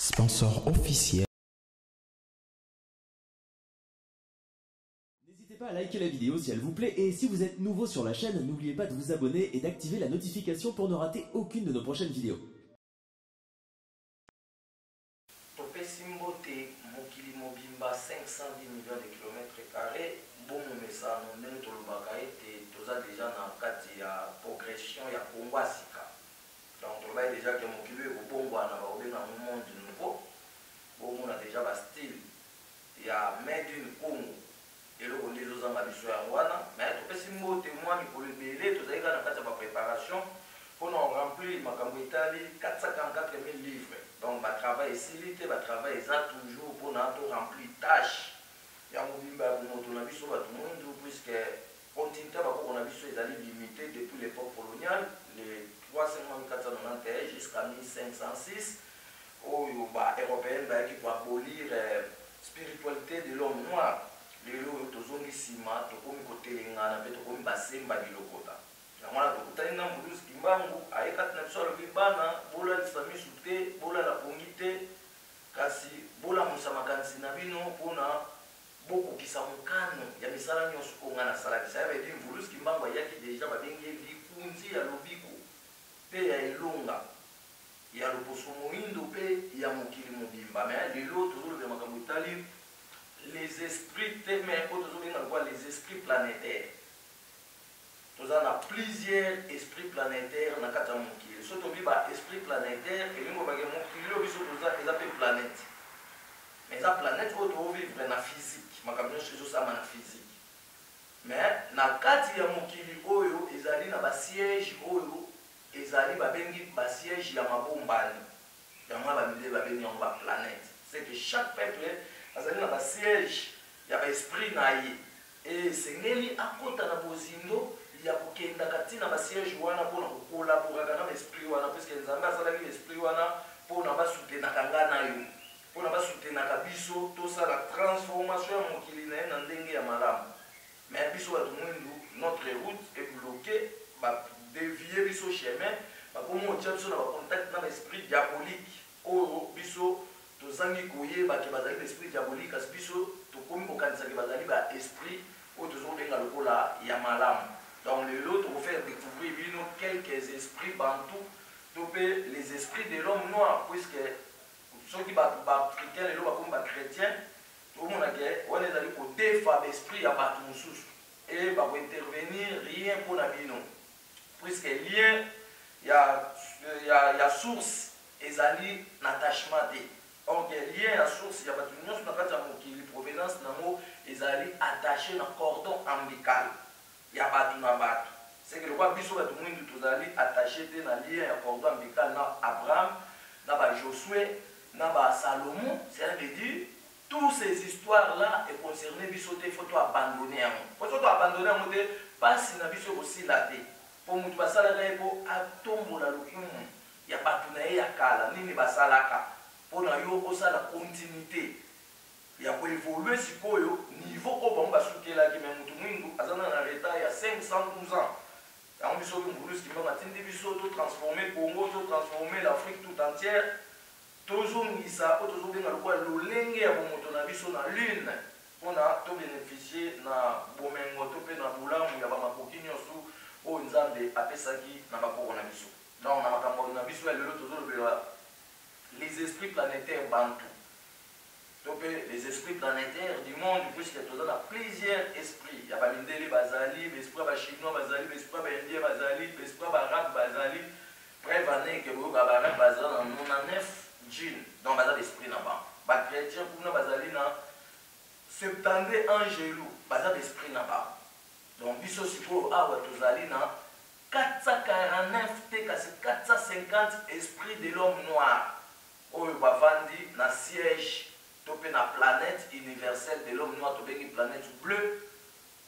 sponsor officiel. N'hésitez pas à liker la vidéo si elle vous plaît et si vous êtes nouveau sur la chaîne, n'oubliez pas de vous abonner et d'activer la notification pour ne rater aucune de nos prochaines vidéos. Topesi mbote mokili mobimba 510 millions de kilomètres carrés. Bon mesano ndenge tolobaka ete toza déjà na kati ya progression ya Congo Sika. Donc toloba déjà que mokili ekobongwana bakobenga monde nouveau. Bon on a déjà ba style ya made in Congo. Eloko nde ezozanga biso yango wana mais topesi mbote mwa mikolo ebele tozali kaka na kati ya bapreparation mpona remplir makambo etali 444 000 livres. Donc batravail esili te batravail eza toujours mpona to remplir tâche ya mobimba ya bomoto na biso bato mwindu puisque continuité bakoko na biso ezali limité depuis l'époque coloniale les 35491 jusqu'à 1506 oyo baeuropéenne bayaki koabolir spiritualité de l'homme noir. Lelo oyo tozongi nsima tokomi kotelengana mpe tokomi basemba bilokota yango wana tokutani na mbuluzi kimbangu ayekati na biso alobi bana bolalisa misu te bolala pongi te kasi bolamusa makanisi na bino mpona bokokisa mokano ya misala nyonso konga nasalakisa ya bedi mbuluzi kimbangu ayaki deja babengi likunzi ya lobiko mpe ya elonga ya loposo moyindo mpe ya mokili mobimba me lelo tozoloba makambo etali les esprits mais les esprits planétaires. Nous avons plusieurs esprits planétaires dans le monde. Si on dit esprit planétaire, et nous avons des planètes. Mais la planète, on doit vivre dans la physique. Je vais dans la physique. Mais dans le cas de Mokili, ils allaient dans le siège, ils allaient dans le siège, il y a ma bombe. Il y a ma planète. C'est que chaque peuple azali na siège ya esprit naye et sengeli akota na bozindo ya kokenda katina ba siège wana pona kokolabora na esprit wana parce que nzamba azalaki esprit wana pona basutena kanga nayo pona basutena kabiso to sa la transformation ya mokili na ndenge ya malamu mais biso ba mwindu notre route est bloquée ba dévier biso chemin ba komo tia biso na ba contact na esprit diabolique o biso tozangi koyeba ke bazali l'esprit diabolique kasi biso tokomi kokanisa ke bazali ba esprit oyo tozobenga lokola ya malamu. Donc lelo tokofaire découvrir bino quelques esprits bantou to mpe les esprits de l'homme noir puisque soki baafricain lelo bakomi bachrétien tomona ke wana ezali kodefa baesprit ya bato mosusu e bakointervenir rien mpona bino puisque lien ya source ezali na attachement te. Or, il y a la source, il y a une provenance ils allaient attacher un cordon ombilical. Il y a pas de c'est que le roi Bissot va attacher un lien un cordon ombilical dans Abraham, dans Josué, dans Salomon. C'est-à-dire toutes ces histoires-là est concernées Bissot, il faut abandonner un mot. Il faut abandonner un mot, pas si na Bissot aussi la tête. Pour nous, ça pour atombo la lokumu. Il y a pas de ya kala, ni basalaka. Pour nous la continuité il y a pour évoluer si niveau au bas souke la qui même tout monde azana na l'état il y a 512 ans on biso que mbulus qui m'a tindi biso to transformer Congo to transformer l'Afrique tout entière toujours ngisa toujours bien le quoi lolenge ya bomoto na biso na lune on a to bénéficier na bomengo to pe na bulamu ya ba makoki nyosu o nzambe apesaki na bakoko na biso donc na makambo na biso ya lelo toujours les esprits planétaires bantou. Donc les esprits planétaires du monde, puisque tu as plusieurs esprits. Il y a pas Mindeli Bazali, l'esprit chinois Bazali, l'esprit indien Bazali, l'esprit arabe Bazali. Bref, année que vous avez Bazali, on a 9 djinns dans Bazali l'esprit là-bas. Les chrétiens, pour nous, Bazali, 70 angélous, Bazali l'esprit là-bas. Donc, biso sipo awa tozali na 449 c'est 450 esprits de l'homme noir. Oyo bavandi na siège topé na planète universelle de l'homme noir topé une planète bleue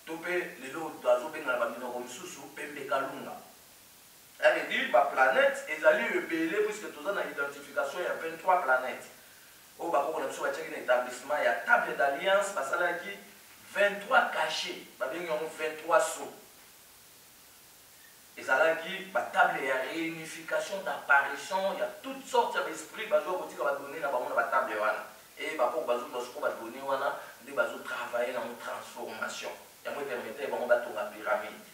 topé lelo dazo benga ba minoko misusu pembe kalunga. Ça veut dire ba planète ezali rebelle puisque toza na identification ya 23 planètes. Oyo bakoko na biso batiaki na établissement ya table d'alliance basalaki 23 cachets ba bengi 23 sceaux. Et ça là qui table de réunification d'apparition, il y a toutes sortes d'esprits qui va donner la bazodonné wana nde bazotravaille na transformation yango epermetaki bango batonga pyramide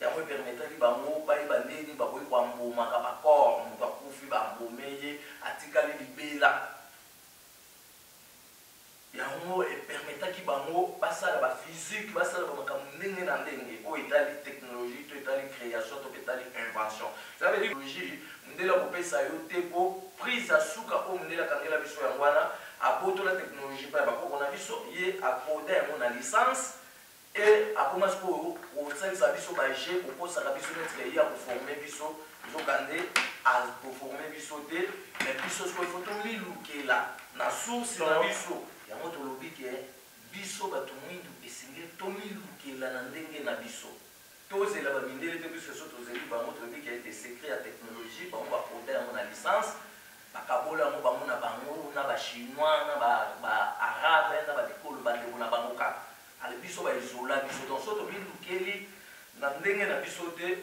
yango epermetaki bango bayeba ndeni bakoki kwambomaka bacor moto akufi bambome ye atikali libela yango epermetaki bango basala baphysique basala bamakambo ndenge na ndenge oyo etali technologie to etali création to etali invention ça veut dire technologie mondele akopesa yo te po prise ya suka oyo mondele akangela biso yango wana abotola technologie mpe ya bakoko na biso ye akoda yango na licence et akoma sikoyo kosalisa biso baje kokosaka biso neti ye akoforme biso ezokande akoforme biso te mais biso sikoyo ifo tomilukela na source na biso yango tolobi ke biso bato mwindu esengeli tomilukela na ndenge na biso tozela bamindele te biso so tozeli bango tolobi ke ete secret ya technologie bango bakoda yango na licence bakabola yango bango na bango na bachinois na baarabe na badekolo bandeko na bango kaka ale biso baezola biso donc so tomilukeli na ndenge na biso te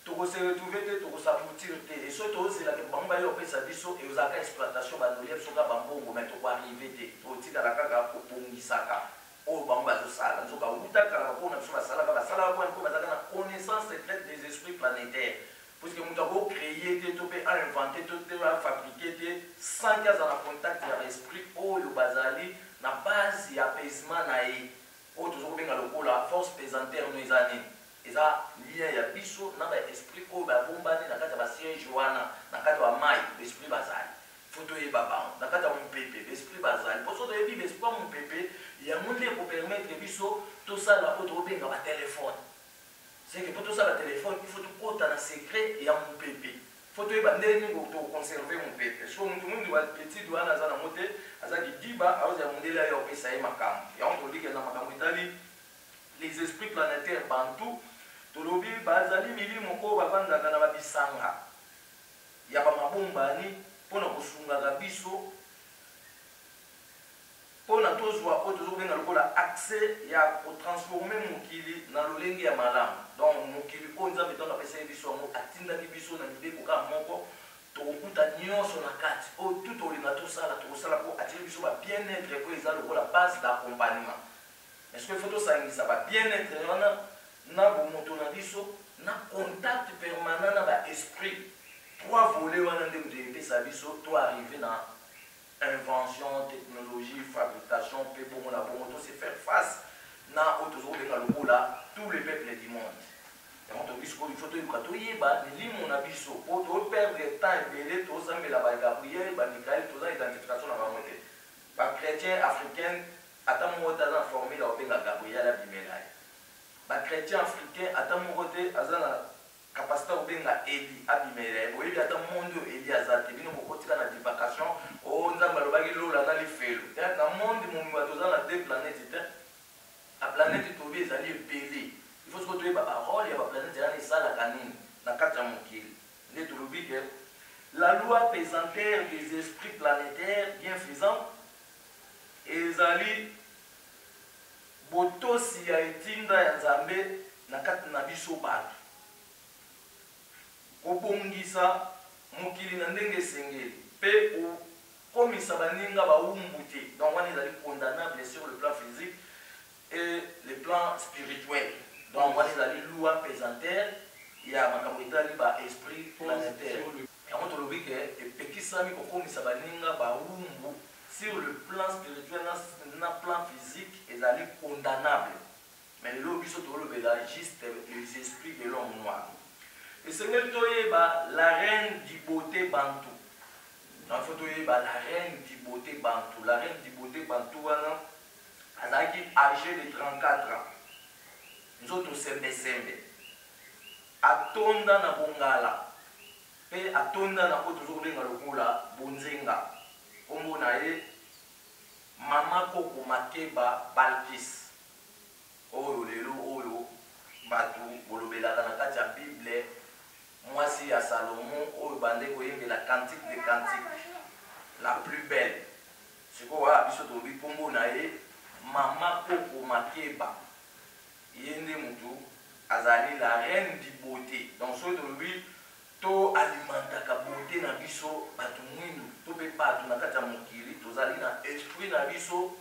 tokose retrouve te tokosabutir te et so tozelaka bango baye kopesa biso ezalaka exploitation bandolia biso kaka bambongo mai tokoarrive te totikala kaka kobongisaka oyo bango bazosala nzoka utakala mpona biso basalaka mpona mpo bazalaka na connaissance secrète des esprits planétaires puisque moto akocreye te to mpe ainvente to te afabrike te sans ke aza na contact ya esprit oyo bazali na base ya apaisement na ye oyo tozokobenga lokola force pesantere no eza nini eza lien ya biso na baesprit oyo babombani na kati ya basiège wana na kati ya mai baesprit bazali fo toyeba bango na kati ya mopepe baesprit bazali mpo so toyebi baesprit ya mopepe yango nde ekopermettre biso tosala oyo tokobenga batelefone seke mpo tosala telefone ifo tokota na secret ya mopepe fo toyeba ndenge tokonserve mopepe so motu mwindu bapetite wana aza nango te aza lidiba aozala mondele ayo opesa ye makambo yango tolike na makambo etali les esprits planétaires bantu tolobi bazali milimo oyo bavandaka na babisanga ya bamabombani mpona kosungaka biso mpona tozwa oyo tozokobenga lokola accès ya kotransforme mokili na lolenge ya malamu donc mokili oyo nzambe ntango apesaki biso yango atindaki biso na mibeko kaka moko tokokuta nyonso na kati oyo tu tolinga tosala tokosala mpo atire biso babien-être po eza lokola base d'accompagnement mais soki ifo tosangisa babien-être wana na bomoto na biso na contact permanent na baesprit trois volets wana nde moto epesa biso to arrive na invention technologie fabrication mpe bongo na bongo to se faire face na oyo tozokobenga lokola tous les peuples du monde yango tobi sikoyo ifo toyebuka toyeba milimo na biso po toperdre temps ebele tozambela bagabriel bamikael toza identification na bango te bachrétien africain ata moko te aza na formule akobenga gabriel abimela ye bachrétien africain ata moko te aza na kapasité akobenga eli abimela ye boyebi ata monde oyo eli aza te bino bokotika na divagation o nzambe alobaki lola na lifelo na monde momima toza na deux planètes te baplanète tobi ezali ebele il faut sikoyo toyeba barole ya baplanète ezana esalaka nini na kati ya mokili nde tolobi ke la loi pesantere des esprits planétaires bienfaisants ezali botosi ya etinda ya nzambe na kati na biso bato kobongisa mokili na ndenge esengeli mpe kokomisa baninga bawumbu te donc wana ezali condamnable sur le plan physique et le plan spirituel donc wana ezali loi pesantere ya makambo etali baesprit planétaire yango tolobi ke epekisami kokomisa baninga bawumbu sur le plan spirituel na plan physique ezali condamnable mais lelo biso tolobela juste les esprits de l'homme noir esengeli toyeba la reine du beauté bantu donc faut toyeba la reine du beauté bantu la reine du beauté bantu wana azalaki âgé de 34 ans nzoto sembesembe atonda na bongala mpe atonda na oyo tozokobenga lokola bonzenga kombo na ye mama koko makeba balkis oyo lelo oyo bato bolobelaka na kati ya bible mwasi ya salomo oyo bande koyembela cantique de cantique la plus belle sikoyo wana biso tolobi kombo na ye mama koko makeba ye nde motu azali la reine du beauté donc soki tolobi to alimentaka beauté na biso bato mwindu to mpe bato na kati ya mokili tozali na esprit na biso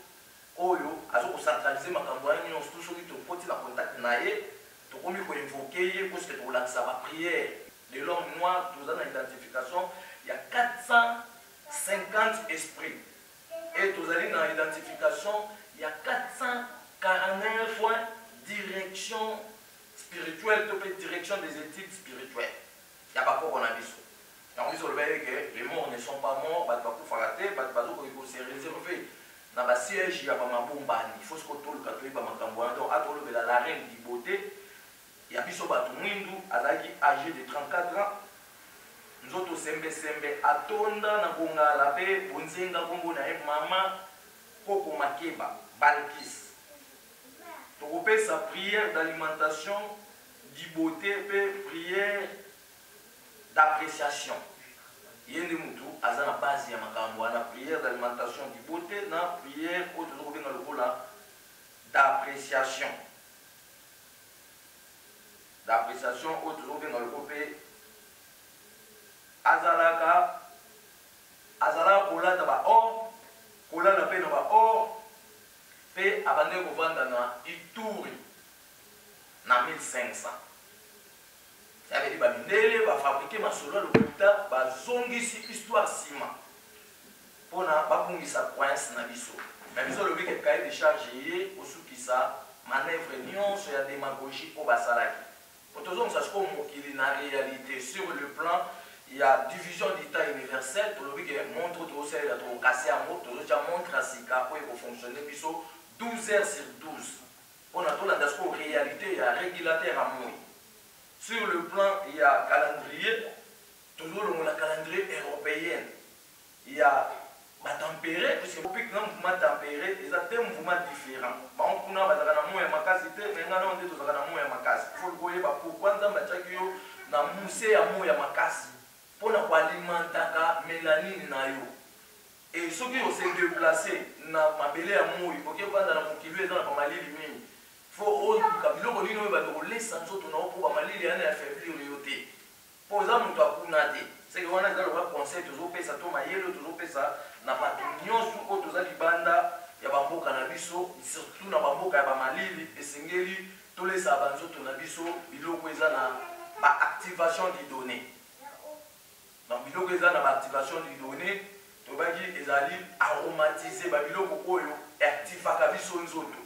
oyo azo centraliser makambo ya nyonso tout soki topoti na contact na ye tokomi koinvoke ye puisque tokolakisa baprière de l'homme noir toza na identification ya 450 esprits et tozali na identification ya 441 fois direction spirituelle to pe direction des études spirituelles ya bakoko na biso yango biso olobaki ke les morts ne sont pas morts bato bakufaka te bato bazokoki kose réserve na basiège ya bamabombani il faut ce kotoluka toyeba makambo wana donc atolobela la reine du beauté ya biso bato mwindu azalaki âgé de 34 ans nzoto sembesembe atonda na kongala mpe bonzenga nkombo na ye mama koko makeba balkis tokopesa prière d'alimentation du beauté mpe prière d'appréciation ye nde mutu aza na base ya makambo wana prière d'alimentation du beauté na prière oyo tozokobenga lokola d'appréciation oyo tozokobenga loko mpe azalaka kolata baor kolala mpe na baor mpe abandeki kovanda na Ituri na 1500 yabedi bamindele bafabrike masolo ya lokuta bazongisi histoire nsima mpona babungisa prince na biso na biso olobi ke cahier de charge ye osukisa manœuvre nyonso ya démagogie oyo basalaki po tozongisa sikoyo mokili na réalité sur le plan ya division d'état universel tolobi ke montre tozosalela tokokase yango tozotya montre ya sika oyo ekofonctionne biso 12 heures sur 12 mpona tolanda sikoyo réalité ya régulateur ya moi. Sur le plan, il y a calendrier, toujours le calendrier européen. Il y a tempéré, puisque le mouvement tempéré, il y a des mouvements différents. Par exemple, on a des makasité, mais on a des makasité. Il faut le voir pourquoi on a des moussé à mouya makasi pour alimenter la mélanine na yo. Et ceux qui ont se déplacé na mabele à mouya, pour qu'ils voient dans mon kilo et dans la malili mini. Faut biloko nini oyo bato kolesa nzoto na opo bamalili yana ya affaiblir yo te mpo oza moto akuna te seke wana eza lokola conseil tozopesa to mayele oyo tozopesa na bato nyonso oyo toza libanda ya bamboka na biso surtout na bamboka ya bamalili esengeli tolesa banzoto na biso biloko eza na baactivation du donné donc biloko eza na baactivation du donné tobaki ezali aromatise babiloko oyo activaka biso nzoto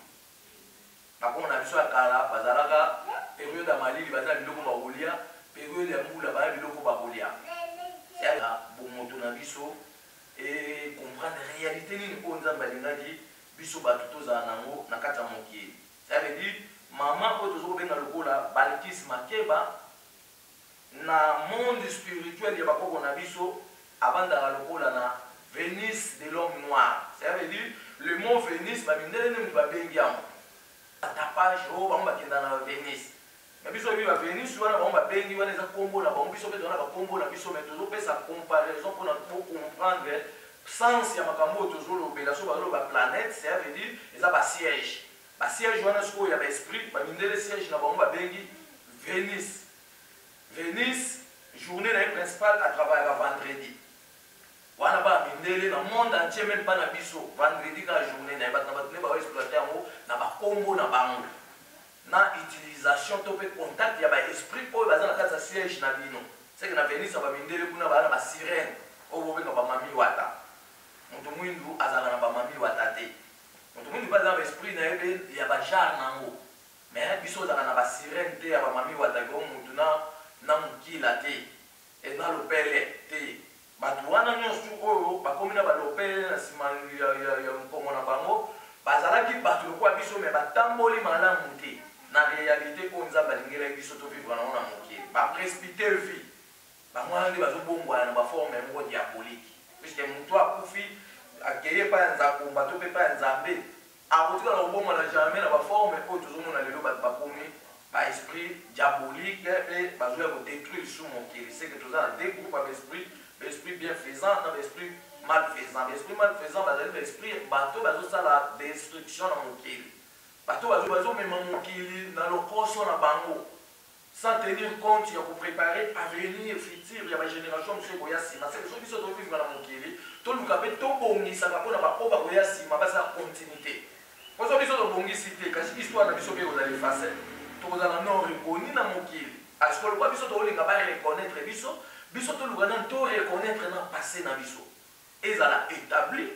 bakoma na biso ya kala bazalaka période ya malili bazala biloko bakolia période ya mbula baya biloko bakolia ya bomoto na biso e comprendre réalité nini oyo nzambe alingaki biso bato tozala nango na kati ya mokili ça veut dire mama oyo tozokobenga lokola Balkis Makeba na monde spirituel ya bakoko na biso abandaka lokola na Vénus de l'homme noir ça veut dire le mot Vénus bamindele nini babengi yango tapage oyo bango bakenda na Vénus mais biso oyebi ba Vénus wana bango babengi wana eza kombo na bango biso mpe tozana bakombo na biso mais tozopesa comparaison mpona comprendre sens ya makambo oyo tozolobela so bazoloba planète ça veut dire eza basiège wana sikoyo ya baesprit bamindele siège na bango babengi Vénus journée na ye principale atravaillaka vendredi wana bamindele na monde entier même pas na biso vendredi ka journée na bato ne baexploite yango na bakombo na bango na utilisation to pe contact ya baesprit oyo baza na kati ya siège na bino seke na Vénus ya bamindele kuna baza na basirene oyo bobenga bamami wata moto mwindu azalaka na bamami wata te moto mwindu mpe aza na baesprit na ye mpe ya bajare nango mais biso ozalaka na basirene te ya bamami wata ke o motu na mokila te na lopele te bato wana nyonso oyo bakomi na balopele na nsima ya nkongo na bango bazalaki bato lokola biso me batamboli malamu te na réalité oyo nzambe alingelaki biso tovivre nango na mokili bapresbyte vie bango wana nde bazobongwana na baforme moko diabolike puisque moto akufi akeye epai ya nzakomba to mpe epai ya nzambe akotikala kobongwana jamais na baforme oyo tozomona lelo bato bakomi baesprit diabolique mpe bazoya kodétruire su mokili seke toza na deux groupe ya baesprit l'esprit bienfaisant dans l'esprit malfaisant. L'esprit malfaisant, c'est l'esprit bateau la destruction dans mon kili. Bateau même mon kili dans le corps sur la bango. sans tenir compte pour préparer l'avenir futur il y a ma génération monsieur koya sima c'est que biso to vivre na mokili to luka pe to bongisa ka pona ba oba koya sima ba sa continuité parce que biso to bongisi te kasi histoire na biso pe ko dali face to ko dala non reconnu na mokili à ce que quoi biso to linga ba reconnaître biso to luka na to reconnaître na passé na biso et ça l'a établi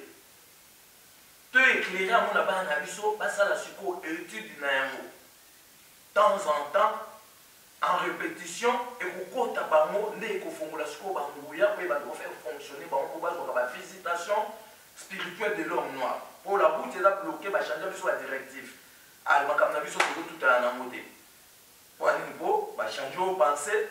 to éclairer à mon ba na biso ba ça la siko étude na yango temps en temps en répétition et pour kota bango ne ko fongola siko banguya pe ba faire fonctionner bango ba ko ba visitation spirituelle de l'homme noir pour la route est bloqué ba changer biso la directive al makamna biso ko tout à na moté pour niveau ba changer au penser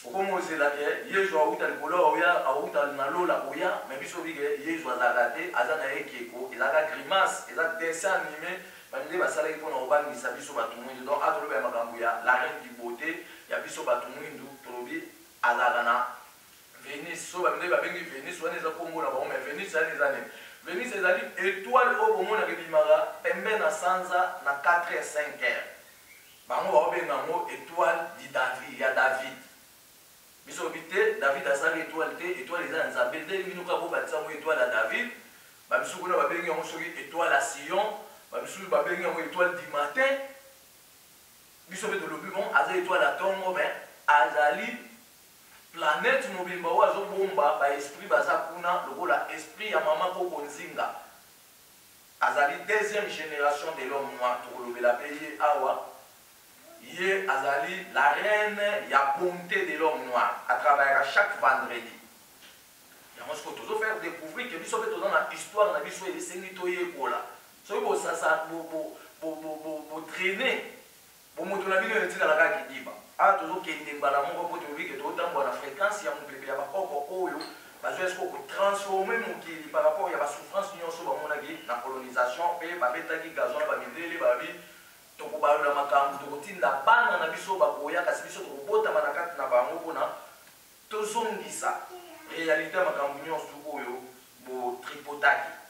comme ozela ke yezo auta likolo oya auta na lola oya mais biso bige yezo azagate azana ekeko ezaka grimace ezaka dessin animé bande basala ipona obangisa biso bato mwindu donc atoloba makambo ya la reine du beauté ya biso bato mwindu tolobi azala na Venise so bande babengi Venise wana eza kombo na bango mais Venise eza ezane Venise ezali étoile oyo bomona ke bimaka pembe na sanza na 4h 5h bango baobenga ngo étoile di David ya David biso bité David asali étoile te étoile eza nzambe te minuka bo batisa mo étoile ya David babiso kuna babengi yango soki étoile à Sion babiso babengi yango étoile du matin biso pe tolobi bon aza étoile à Tongo mais azali planète mobimba oyo azobomba baesprit baza kuna lokola esprit ya mama koko nzinga azali deuxième génération de l'homme noir tokolobela pe ye awa ye azali la reine ya bonté de l'homme noir à travers chaque vendredi yango siko tozofaire découvrir que biso pe toza na histoire na biso esengi toyekola soki bosasa botraine bomoto na bino etinalaka kidiba awa tozokende mbala moko po toyobi ke totambola na fréquence ya mopepe ya bakoko oyo bazwa esiko kotransforme mokili par rapport ya basouffrance nyonso bamonaki na colonisation mpe babetaki gazon bamindele babi tokobalola makambo tokotinda bana na biso bakoya kasi biso tokobotama na kati na bango mpona tozongisa réalité ya makambo nyonso oyo botripotaki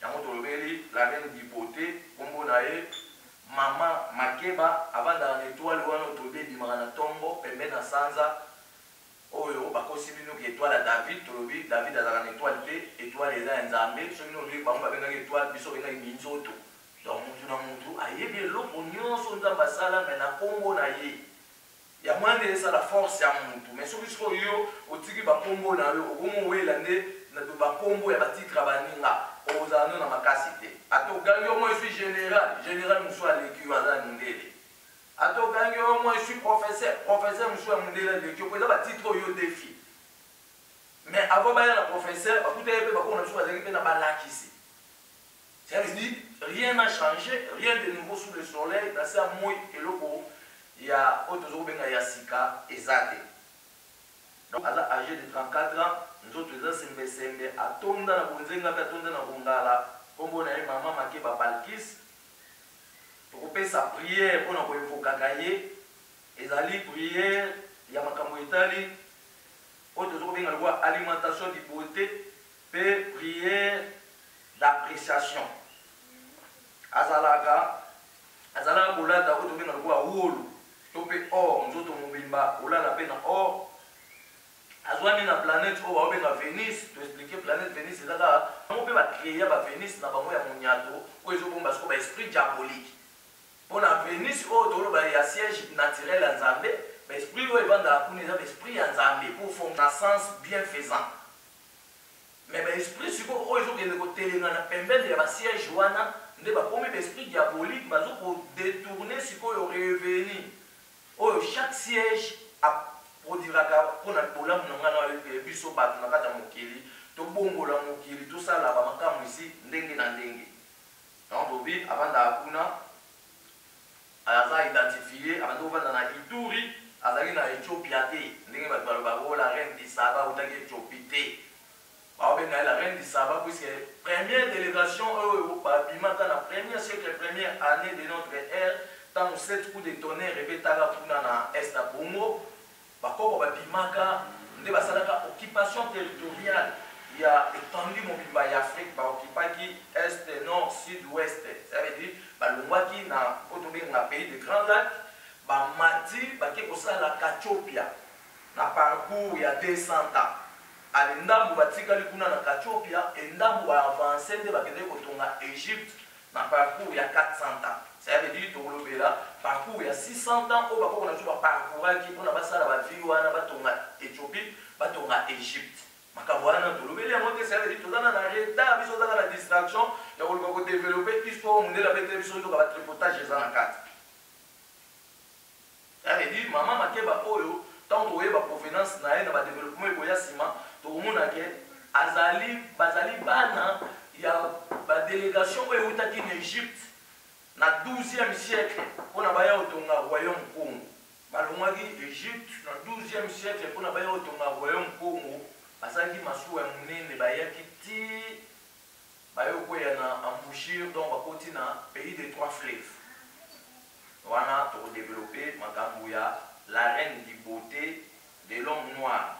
yango tolobeli la reine du beauté kombo na ye mama makeba abandaka na étoile wana toyebi ebimaka na ntongo pembe na sanza oyo bakosi bino ke étoile ya David tolobi David azalaka na étoile te étoile eza ya nzambe soki nolobi bango babengaki étoile biso bengaki minzoto donc mutu na mutu ayebi eloko nyonso nzambe asala me na kombo na ye ya mwande esala force ya mutu mais soki sikoyo yo otiki bakombo na yo okomowela nde na bakombo ya batitre ya baninga ozala no na makasi te atogangi au moins je suis général mosu aleki yo aza mindele atogangi au moins je suis professeur mosu ya mondele aleki yo po eza batitre oyo défi mais avant baya na professeur bakuta ye mpe bakoko na biso bazalaki mpe na balakisi ça veut dire rien n'a changé rien de nouveau sous le soleil na se ya moi eloko ya oyo tozokobenga ya sika eza te donc aza âgé de 34 ans nzoto eza sembesembe atonda na bonzenga mpe atonda na bongala kombo na ye mama makeba balkis tokopesa priere mpona koevokaka ye ezali priere ya makambo etali oyo tozokobenga lokwa alimentation du beauté mpe priere d'appréciation azalaka kolata oyo tobenga lokwa wolu to mpe or nzoto mobimba olala mpe na or azwami na planète oyo baobenga Venise toexplike planète Venise ezaka bango mpe bacréa bavenise na bango ya monyato oyo ezobomba siko baesprit diabolique mpona Venise oyo toloba ya siège naturel ya nzambe baesprit oyo ebandaka kuna eza baesprit ya nzambe pour fond na sens bienfaisant mais baesprit sikoyo oyo ezokende kotelenga na pembeni ya basiège wana nde bakomi baesprit diabolique bazokodetourne sikoyo reveni oyo chaque siège produiraka mpona bolamu na ngana biso bato na kati ya mokili tobongola mokili tosala bamakambo isi ndenge na ndenge donc tobi abandaka kuna aza identifie abandi kovanda na Ituri azalaki na Ethiopia te ndenge bato balobaka la reine du Saba otaki Ethiopie te baobenga la reine du Saba puisque première délégation oyo babimaka na premier siècle première année de notre ère ntango 7 coups de tonnerre ebetaka kuna na est ya Congo bakoko babimaka nde basalaka occupation territoriale ya étendue mobimba ya Afrique baoccupaki est nord sud ouest ça veut dire balongwaki na oyo tobenga pays de Grand Lac bamati parti bake kosala Kachopia na parcours ya 200 ans. Ale ndambo batikali kuna na Kachopia et ndambo ba avancer nde bakende kotonga Égypte na parcours ya 400 ans. Ça veut dire tolobela parcours ya 600 ans o bako na tuba parcours ki pona basala ba vie wana batonga Éthiopie batonga Égypte. Makambo wana tolobeli yango te, ça veut dire tozana na retard biso tozana na distraction ya koluka ko développer histoire mondela bete biso to ba tripotage ezana kati. Ça veut dire maman makeba oyo tant toyeba provenance na ye na ba développement eboya sima tokomona ke bazali bana ya ba délégation oyo utaki na Égypte na 12e siècle pona baya otonga royaume Congo. Balongaki Égypte na 12e siècle pona baya otonga royaume Congo. Bazali masuwa ya munene bayaki ti bayokoya na embouchure donc bakoti na pays des trois fleuves. Wana to développer makambo ya la reine du beauté de l'homme noir.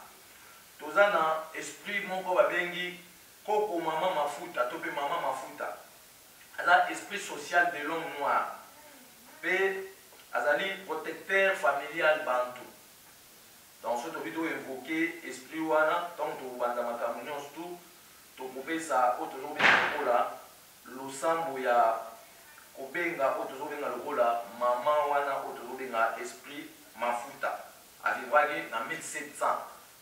Tozana esprit moko babengi koko mama mafuta to pe mama mafuta. Ala esprit social de l'homme noir. Pe azali protecteur familial bantu. Dans ce vidéo évoqué esprit wana tant to banda makambo nyonso to kopesa otozo benga losambo ya kobenga otozo benga lokola mama wana otozo benga esprit mafuta. Avivaki na 1700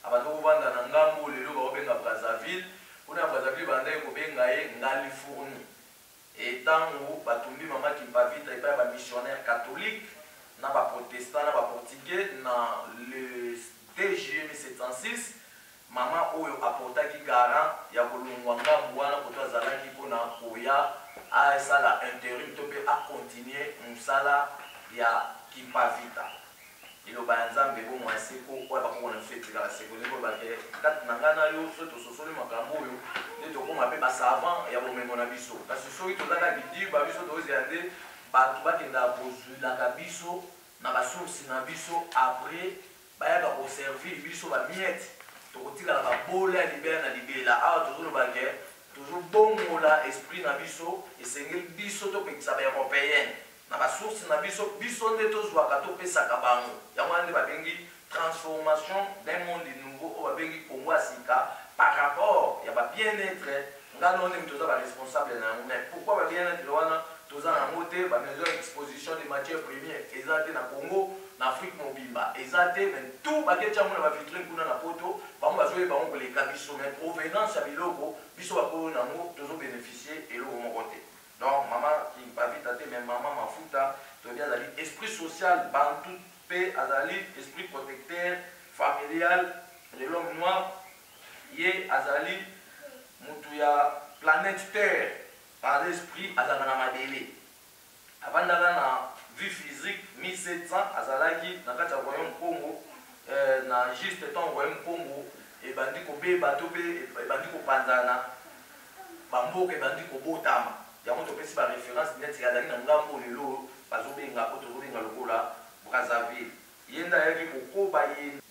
abando banda na ngambo lelo ba obenga Brazzaville kuna Brazzaville banda kobenga ye ngali fourni. Et tango batumbi mama Kimpavita epa ba missionnaire catholique na ba protestant na ba portugais na le 2 juillet 1706 mama oyo apportaki garant ya kolongwa ngambo wana koto azalaki mpona koya asala intérim to mpe acontinue mosala ya Kimpavita. Iloba ya nzambe bo mwa seko oyo bakokona biso etikala seko ndenge oyo bake kati na ngai na yo so tososoli makambo oyo nde tokoma mpe basavant ya bomengo na biso kasi soki tozaka bidiba biso tokozela nde bato bakendaka kozwilaka biso na basource na biso après bayaka koservir biso bamiete tokotikala babola ya libela na libela awa tozolobake tozobongola esprit na biso esengeli biso topekisa baeuropéenne na basource na biso nde tozwaka topesaka bango yango wana nde babengi transformation d'un monde nouveau oyo babengi Congo ya sika par rapport ya babien-être ngana nde toza baresponsable na yango. Mais pourquoi babien-être wana toza nango te bamaison ya exposition de matières premières eza te na Congo na Afrique mobimba eza te mais tout baketi yango na bavitrine kuna na poto bango bazoyeba bango koleka biso mais provenance ya biloko biso bakolo nango tozobénéficie eloko moko te. Donc maman Kimpavita te mais maman mafuta tobi azali esprit social bantu pe azali esprit protecteur familial de l'homme noir ye azali mutu ya planète terre par l'esprit azalaka na mabele avandaka na vie physique 1700 azalaki na kati ya royaume Congo na juste temps royaume Congo ebandi kobeba to mpe ebandi kopanzana bamboka ebandi kobotama yango topesi ba référence neti azali na ngambo lelo bazobenga po tozobenga lokola Brazzaville. Yenda yaki kokoba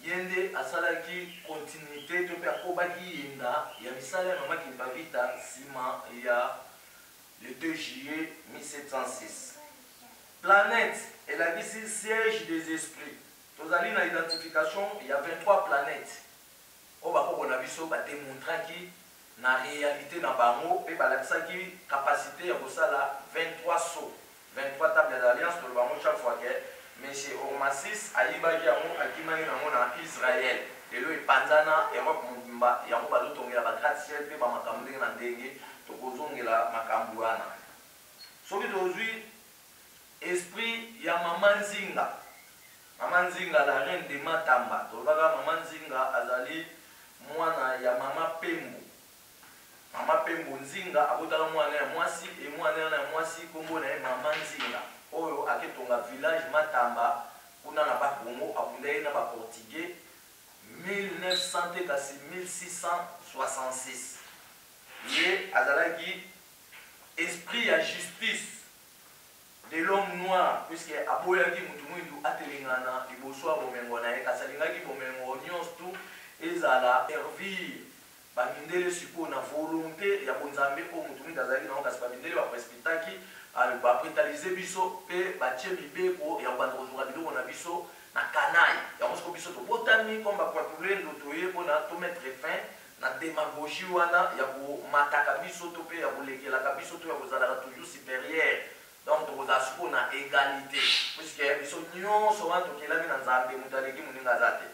yende asalaki continuité to mpe akobaki yenda ya misala ya mama Kimpavita nsima ya le 2 juillet 1706. Planète elakisi siège des esprits. Tozali na identification il y a 23 planètes oyo bakokona biso bademontraki na réalité na bango mpe balakisaki capacité ya kosala 23 sauts 23 tables d'alliance to bango chaque fois que monsieur Ormasis ayibaki yango akimaki nango na Israël lelo epanzana Europe mobimba yango bazotongela bagratte-ciel mpe bamakambo ndenge na ndenge tokozongela makambo wana. Soki tozwi esprit ya mama Nzinga la reine de Matamba tolobaka mama Nzinga azali mwana ya mama Pembo Nzinga abotaka mwana ya mwasi e mwana ya mwasi kombo na ye mama Nzinga oyo aketonga village Matamba kuna na bakongo abunda ye na baportugais 1900 te kasi 1666 ye azalaki esprit ya justice de l'homme noir puisque aboyaki mutu mwindu atelengana liboso ya bomengo na ye kasi alingaki bomengo nyonso tu ezala servir bamindele sikoyo na volonté ya bonzambe oyo mutu mwindu azalaki nango kasi bamindele bapresipitaki bapretalize biso mpe batie mibeko ya kobanda kozwaka biloko na biso na canaille yango siko biso tobotami comme bakwatulendo toye mpona tomettre fin na démagogie wana ya komataka biso to mpe ya kolekelaka biso to ya kozalaka toujours supérieur. Donc tokozala sikoyo na égalité puisque biso nyonso wana tokelami na nzambe moto aleki moninga aza te.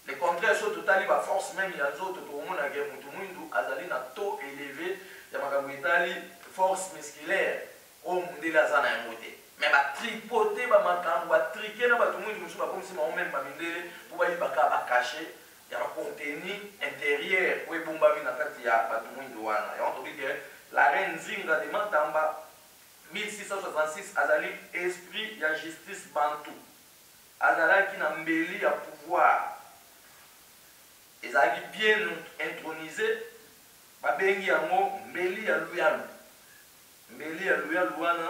Le contraire so totali baforce même ya nzoto tokomonaka moto mwindu azali na taux élevé ya makambo etali force musculaire oyo mondele aza na yango te. Mais batripote bamakambo batrike na bato mwindu mosusu bakomisi bango meme bamindele mpo bayibaka bakache ya bacontenu intérieur oyo ebombami na kati ya bato mwindu wana. yango tobi ke la reine Nzinga de Matamba 1666 azali esprit ya justice bantu, azalaki na mbeli ya pouvoir, ezalaki bien intronisé, babengi yango mbeli ya luyalu. Mbeli ya luyalu wana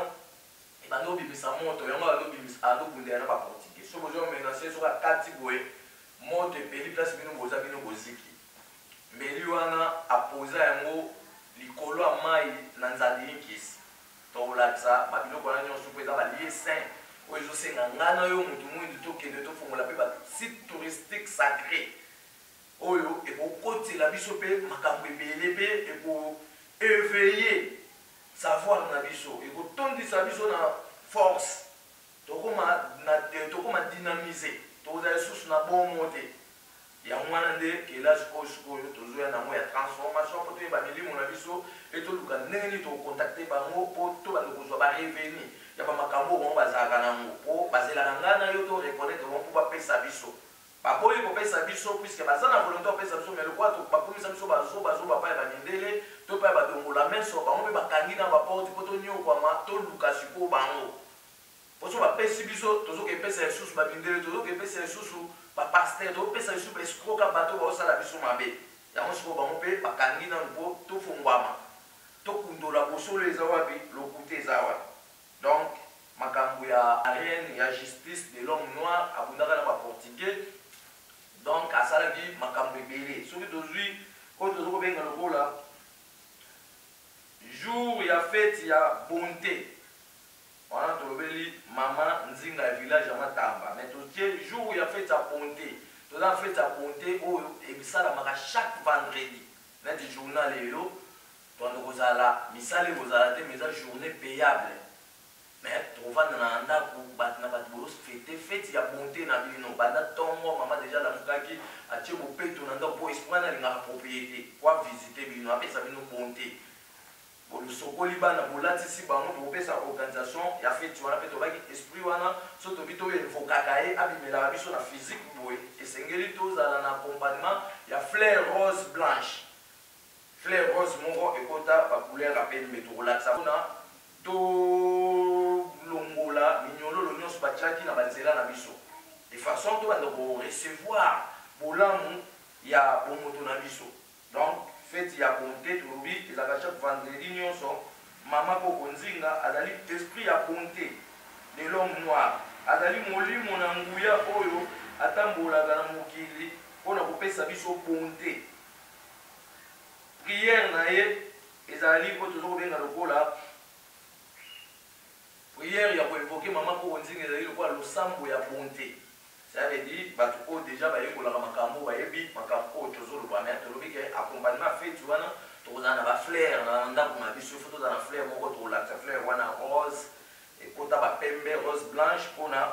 ebando bimisa moto yango alobundela na baportugais so bozo menase soka kati boye moto ebeli place bino boza bino boziki. Mbeli wana apoza yango likolo ya mai na nzali nkisi tokolakisa babiloko wana nyonso mpo eza balie saint oyo ezosenga ngana oyo motu mwindu tokende tofongola mpe basite touristique sacré oyo ekokotela biso mpe makambo ebele mpe ekoéveille savoir na biso, ekotondisa biso na force tokoma dynamiser tokozala lisusu na bomo te. yango wana nde kela sikoyo tozoya nango ya transformation mpo toyeba milimo na biso etoluka ndenge nini tokocontacte bango mpo tobanda kozwa bareveni ya bamakambo bango bazalaka nango mpo bazelaka ngai na yo to reconnaître bango mpo bapesa biso bakoki kopesa biso puisque baza na volonté kopesa biso mais lokwa bakomisa biso bazoba pa ya bamindele to mpa ya badongola meso bango mpe bakangi na baporte mpo tonyokwama toluka sikoyo bango mpo so bapesi biso tozokepesa lisusu bamindele tozokepesa lisusu bapaster topesa lisusu baescroka bato baosala biso mabe yango sikoyo bango mpe bakangi nanu mpo tofungwama tokundola bosolo eza wapi lokute eza wapi. Donc makambo ya reine ya justice de l'homme noir abundaka na baportugais donc asalaki makambo ebele soki tozwi oyo tozokobenga lokola jour ya fete ya bonté wana tolobeli mama Nzinga ya village ya Matamba mais totie jour ya fete ya bonté toza fete ya bonté oyo ebisalamaka chaque vendredi neti journal lelo toanda kozala misala ekozala te mais eza journée payable mais tovanda na ndako bato na bato bozofete fete ya bonté na bino banda ntongo mama deja lamukaki atie bopeto na ndako mpo esprit wana alingaka propriété po avisite bino apesa bino bonté bolusokoli bana bolatisi bango tokopesa organisation ya fete wana mpe tobaki esprit wana so tobi toyevokaka ye abimelaka biso na physique boye esengeli tozala na accompagnement ya fleur rose blanche. Fleur rose moko ekota bacouleur apeni me tokolakisa mpona tolongola minyololo nyonso batiaki na banzela na biso de façon tobanda korecevoir bolamu ya bomoto na biso. Donc fete ya bonté tolobi ezalaka chaque vendredi nyonso. mama Koko Nzinga azali esprit ya bonté de l'homme noir, azali molimo na nguya oyo atambolaka na mokili mpona kopesa biso bonté. Prière na ye ezali po tozokobenga lokola prière ya koevoke mama Koko Nzinga ezali lokola losambo ya bonté. Ça veut dire bato oyo déjà bayekolaka makambo bayebi makambo oyo tozoloba mais tolobi ke accompagnement fete wana tokozala na bafleur na ndako na biso ifo tozala na fleur moko tokolakisa fleur wana rose ekota bapembe rose blanche mpona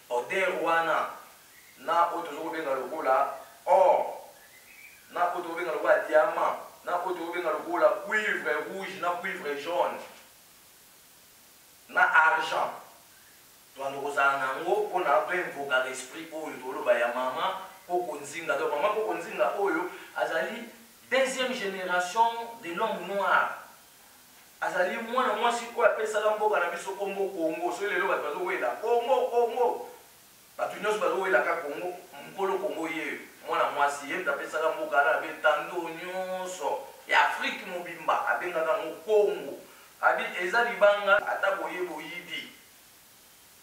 odeur wana na oyo tozokobenga lokola or na oyo tokobenga lokola diamant na oyo tokobenga lokola cuivre rouge na cuivre jaune na argent. Toando kozala nango mpona toinvoka l'esprit oyo toloba ya mama Koko Nzinga. Donc mama Koko Nzinga oyo azali deuxième génération de l'homme noir, azali mwana mwasi oyo apesaka mboka na biso kombo Congo. So lelo bato bazowela Congo bato nyonso bazowelaka Congo mokolo Congo ye mwana mwasi ye moto apesaka mboka na betando nyonso ya Afrique mobimba abengaka ngo Congo. Abi eza libanga ata boyeba oyibi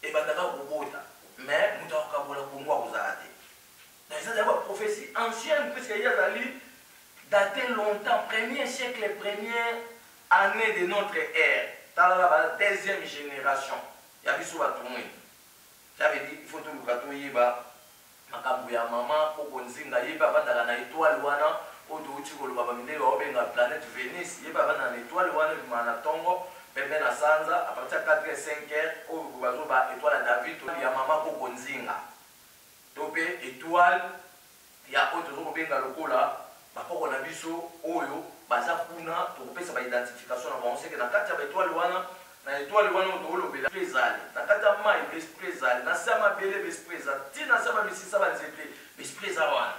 ebandaka kobota mais moto akokabola Congo akozala te. Donc eza zala prophétie ancienne puisque ye azali daté longtemps, premier siècle, première année de notre ère. Dans la deuxième génération, il y a des choses à tourner. Ça veut dire il faut tout le gâteau yeba makambu ya mama koko nzinga yeba bandala na étoile wana odo uti ko luba baminde ba obenga planète Vénus yeba bana na étoile wana bimana tongo pembe na sanza à partir 4 et 5 heures odo bazo ba étoile David to ya mama koko nzinga tope étoile ya odo zo benga lokola ba koko na biso oyo baza kuna to kopesa ba identification na bonse que na kati ya étoile wana na étoile wana otolobela présale na kata mai présale na sama bele présale ti na sama misisa ba nzete présale wana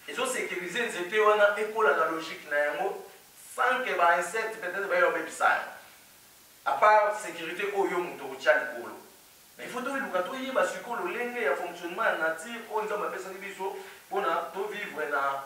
ezo sécuriser nzete wana école la logique na yango sans que ba insecte peut-être ba yo bebisana à part sécurité oyo muto uchali kolo mais il faut to luka to yeba sikolo lenge ya fonctionnement nature o nzamba pesa biso pona to vivre na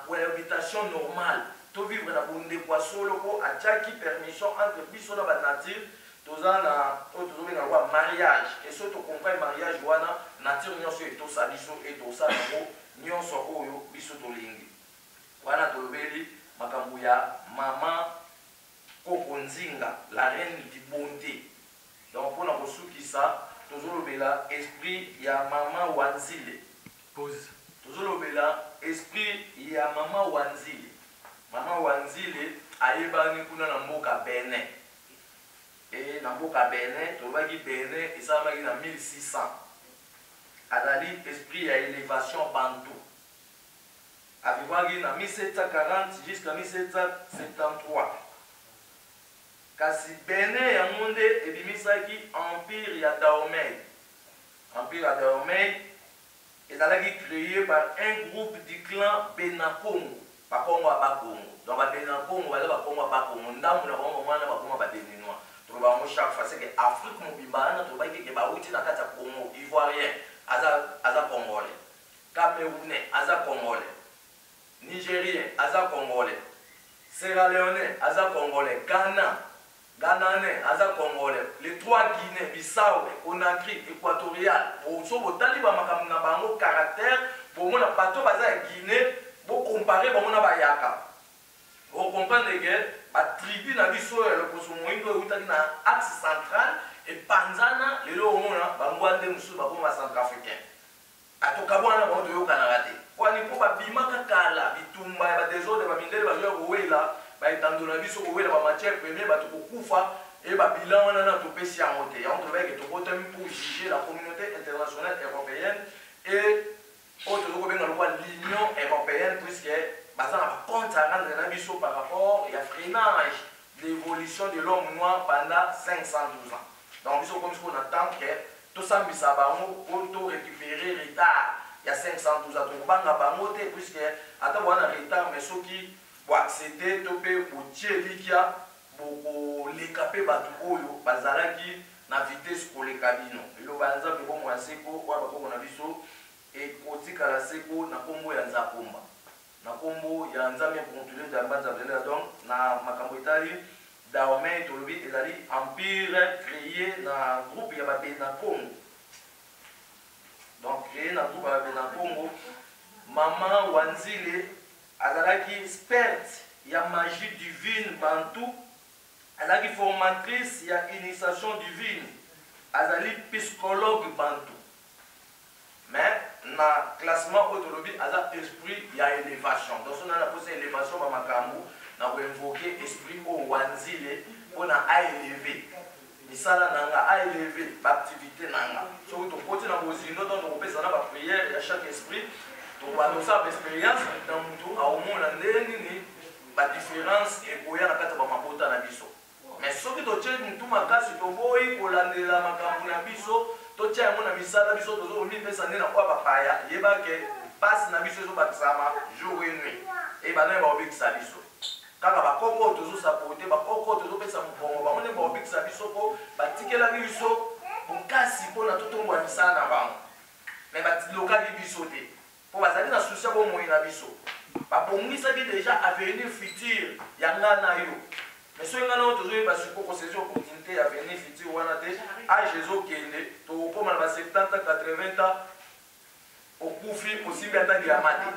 cohabitation normale to vivre na bonde kwa solo ko achaki permission entre biso na ba nature tozana o tozobenga kwa mariage et so to comprendre mariage wana nature nyonso etosa biso etosa ngo nyonso oyo biso tolingi wana tolobeli makambo ya mama koko nzinga la reine du bonté donc pona kosukisa tozolobela esprit ya mama wanzile pause tozolobela esprit ya mama wanzile. Mama wanzile ayebani kuna na mboka Benin. Et na mboka Benin, tobaki Benin esamaki na 1600. Azali esprit ya élévation bantou. Avivaki na 1740 jusqu'à 1773. Kasi Benin ya monde ebimisaki empire ya Dahomey. Empire ya Dahomey ezalaki créé par un groupe du clan Benakongo. Bakongo abakongo donc babenakongo baza bakongo abakongo ndambo na bango mwana bakongo babeninois toloba ngo chaque fois c'est que Afrique mobimba na tolobaki ke bauti na kati ya Congo ivoirien aza congolais, camerounais aza congolais, nigérien aza congolais, sierra leonais aza congolais, Ghananais aza congolais, les trois Guinées, Bissau, Conakry, équatorial pour so botali ba makambo na bango caractère pour mona bato baza Guinée. Vous comparez à Bayaka. Vous comprenez que la tribu na biso le Kosomoïndo est dans l'axe central et Panzana, les Lomona, Bangwande Moussou, Bakoma centrafricain. À Tokabwana, on doit Canada. Pour aller pour Bimaka Kala, Bitumba, des autres, Bamindel, Bajoa, Baitandona biso, la matière première, Batukufa et Babilan, on a tout péché en moté. On devait que tout pour juger la communauté internationale européenne et l'Union européenne, puisque compte à rendre par rapport à freinage de l'évolution de l'homme noir pendant 512 ans. Donc, nous comme attend que tout ça, pour récupérer le retard, il y a 512 ans. Donc, puisque attends, on a un retard, mais ce qui c'était topé pour Tchélikia, pour les capés, bazalaki na vitesse pour les cabines. Et le banza, mais bon, moi, c'est pour on a vu ça. Et kotika la seko na kombo ya nzakomba na kombo ya nzambe continuer de banza bela donc na makambo itali Dahomey tolobi ezali empire créé na groupe ya babena Congo donc créé na groupe ya babena Congo mama wanzile azalaki experte ya magie divine bantou azalaki formatrice ya initiation divine azali psychologue bantou mais na classement autolobi aza esprit ya élévation donc on a posé élévation ba makambu na ko invoquer esprit o wanzile pona a élever misala nanga a élever ba activité nanga so to côté na bozindo donc on pesa na ba prière ya chaque esprit to ba no sa expérience dans mutu a au mona ndeni ni ba différence e koya na kata ba mabota na biso mais soki to tche mutu makasi to boyi ko landela makambu na biso to tia yango na misala biso tozokomi pesa nde na kwa bapaya yeba ke pasi na biso ezobakisama jour et nuit e bana baobikisa biso kaka bakoko tozosapote bakoko tozopesa mbongo bango nde baobikisa biso po batikelaki biso bokasi mpona totombwa misala na bango me batilokaki biso te po bazali na susi ya bomoi na biso babongisaki déjà avenir futur ya nga na yo mais soki nga nao tozoyeba siko kosezi opportunité ya avenir futur wana te age ezokende tokokoma na ba 70 80 ans okufi osimbi ata diama te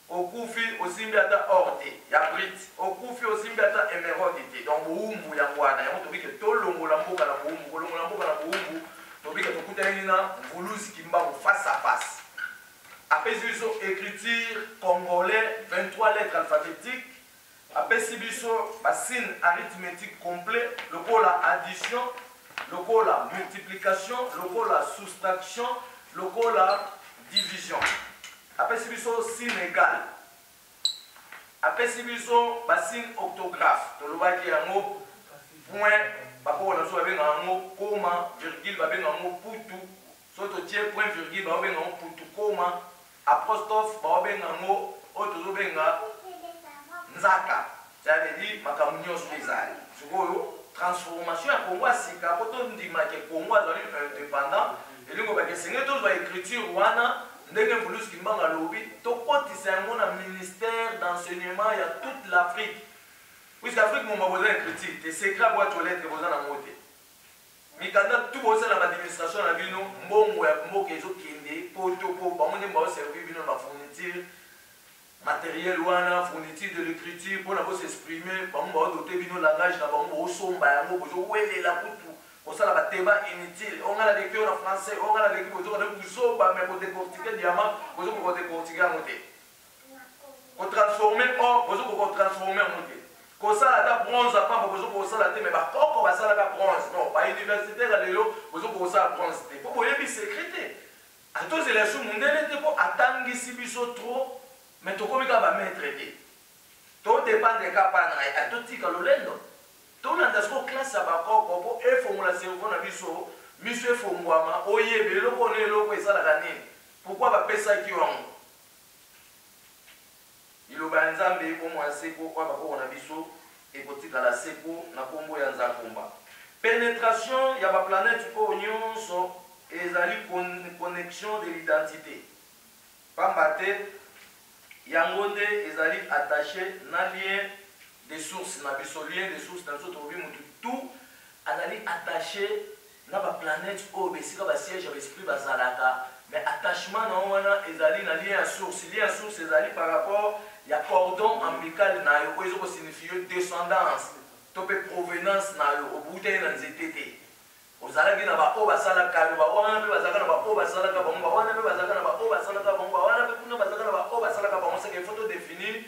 okufi osimbi ata or te ya brite okufi osimbi ata émeraude te donc boumbu yango wana yango tobike tolongola mboka na boumbu kolongola mboka na boumbu tobika tokutani na Mvuluzi Kimbangu face à face. Après biso écriture congolais 23 lettres alphabétiques. Après biso signe arithmétique complet, le col la addition, le col la multiplication, le col la soustraction, le col la division. Après biso signe égal. Après biso signe octographe. Tolobaki yango point bako na so babenga yango comma virgule babenga yango putu. So to tie point virgule babenga yango putu comma apostrophe babenga yango otozobenga nzaka. Ça veut dire makambo nyonso ezali. Sikoyo transformation ya Congo sika poto ndima ke Congo azali indépendant elingo bakesenge tozwa écriture wana ndenge Mvuluzi Kimbangu alobi tokotisa yango na ministère d'enseignement ya toute l'Afrique. Puisque l'Afrique moma boza écriture te secret boîte aux lettres boza na mote. Mikanda tout boza na administration na bino mbongo ya mboka ezokende poto po bamone ba servir bino ba fourniture matériel wana fourniture de l'écriture pour na s'exprimer bango ba doter bino langage na bango osomba yango bozo welela kutu osala ba débat inutile on a la lecture en français on a la lecture bozo na kuzoba mais pour décortiquer diamant bozo pour décortiquer en moté ko transformer or bozo ko transformer en moté ko sala ta bronze apa bozo ko sala te mais ba koko ba sala ka bronze non ba université la lelo bozo ko sala bronze te pour boyebi secrétaire à tous les sous mondele te pour atangi sibiso trop. Mais tu comme va mettre des. Tout dépend des cas par à tout tika lolendo. Tout dans la classe à bako pour et formula cerveau na biso, monsieur fongwama, oyebe lo connaît lo ko ça la gagner. Pourquoi va pesa ki wango? Il oba nzambe ko mo aseko kwa bako na biso et kotika la seko na kombo ya nzakomba. Pénétration ya ba planète ko nyonso ezali connexion de l'identité. Pambate yango nde ezali attaché na lien des sources na biso lien des sources na biso tobi mutu tout azali attaché na ba planète oyo besika ba siège ya esprit bazalaka mais attachement na wana ezali na lien ya source ezali par rapport ya cordon ombilical na yo oyo ezoko signifie descendance to pe provenance na yo obuteli na nzete te ozalaki na ba oyo basalaka yo ba wana mpe bazalaka na ba oyo basalaka bango ba wana mpe bazalaka na ba oyo basalaka bango ba wana mpe kuna bazalaka na ba oyo basalaka bango c'est qu'il faut définir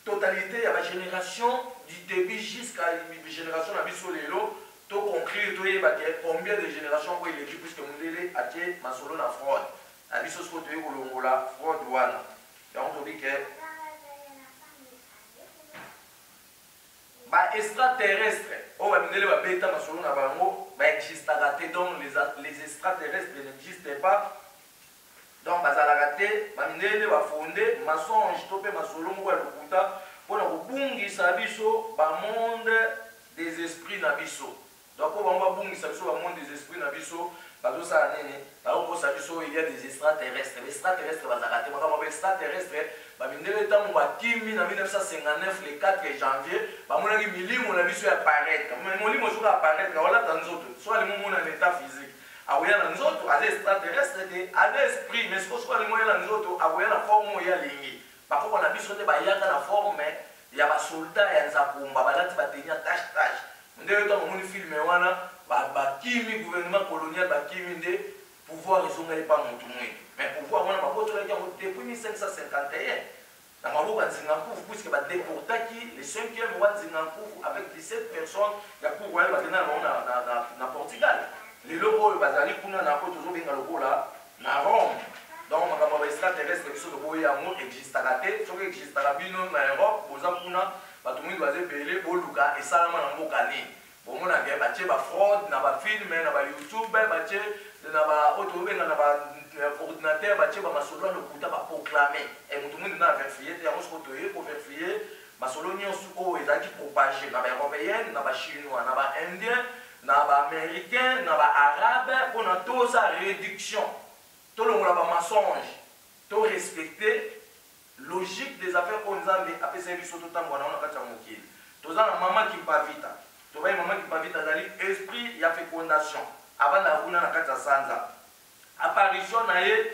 totalité ya ba génération du début jusqu'à la génération na biso lelo to conclure to yeba ke combien de générations ko eleki puisque mondele atie masolo na fraude na biso siko toye kolongola fraude wana yango tobi ke ba extraterrestre oyo bamindele babeta masolo na bango existaka te donc les extraterrestres n'existent pas donc bazalaka te bamindele bafonde mensonge to mpe masolo moko ya lokuta mpona kobungisa biso bamonde des esprits na biso donc po bango babungisa biso bamonde des esprits na biso bazosala nini bakokosa biso il y a des extraterrestres bazalaka te makambo ba extraterrestre bamindele ntango bakimi na 1959 le 4 janvier bamonaki milimo na biso ya paraître molimo soki apparaître olata nzoto so alingi omona na état physique akoya na nzoto aza extraterrestre te aza esprit mais siko soki alingi oya na nzoto akoya na forme oyo alingi bakoko na biso te bayaka na forme ya basoldat ya nzakumba balati bateni ya tashe ndenge ntango omoni filme wana bakimi gouvernement colonial bakimi nde pouvoir ezongali pa motu mwini mais pouvoir wana babotolaki yango depuis 1551 na maboko ya Nzingankufu puisque badeportaki le 5e roi Nzingankufu avec 17 personnes ya cour royale bakenda na bango na Portugal lelo oyo bazali kuna na oyo tozobenga lokola na Rome donc makambo ya extraterrestre biso tokoyi yango existaka te soki existaka bino na Europe boza kuna bato mingi baza ebele boluka esalama na mboka nini bomonake batie bafraude na bafilme na bayoutube batie na oyo tozobenga na ordinateur batie bamasolo ya lokuta baproclame moto mingi na verifie te yango soko toye koverifie masolo nyonso oyo ezalaki propage na baeuropéenne na bachinois na baindien na baaméricain na baarabe mpona toza réduction tolongola bamensonge to respecte logique des affaires oyo nzambe apesaki biso totambola na kati ya mokili toza na mama kimpavita tobai mama kimpavita azali esprit ya fécondation avanda kuna na kati ya sanza apparition na ye